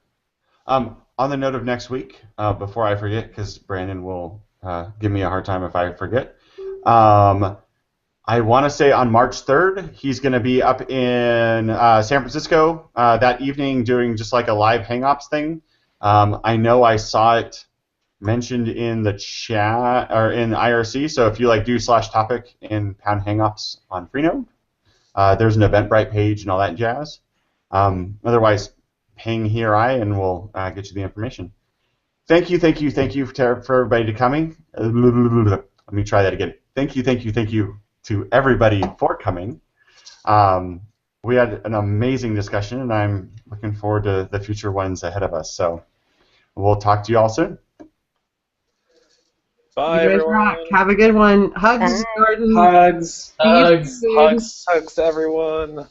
On the note of next week, before I forget, because Brandon will give me a hard time if I forget, I want to say on March 3rd, he's going to be up in San Francisco that evening doing just like a live HangOps thing. I know I saw it mentioned in the chat or in IRC, so if you like do /topic in #HangOps on Freenode, there's an Eventbrite page and all that jazz. Otherwise, ping here and we'll get you the information. Thank you for everybody coming. Let me try that again. Thank you to everybody for coming. We had an amazing discussion, and I'm looking forward to the future ones ahead of us. So we'll talk to you all soon. Bye, You guys everyone. rock. Have a good one. Hugs, Bye. Jordan. Hugs. Hugs. Steve. Hugs, everyone.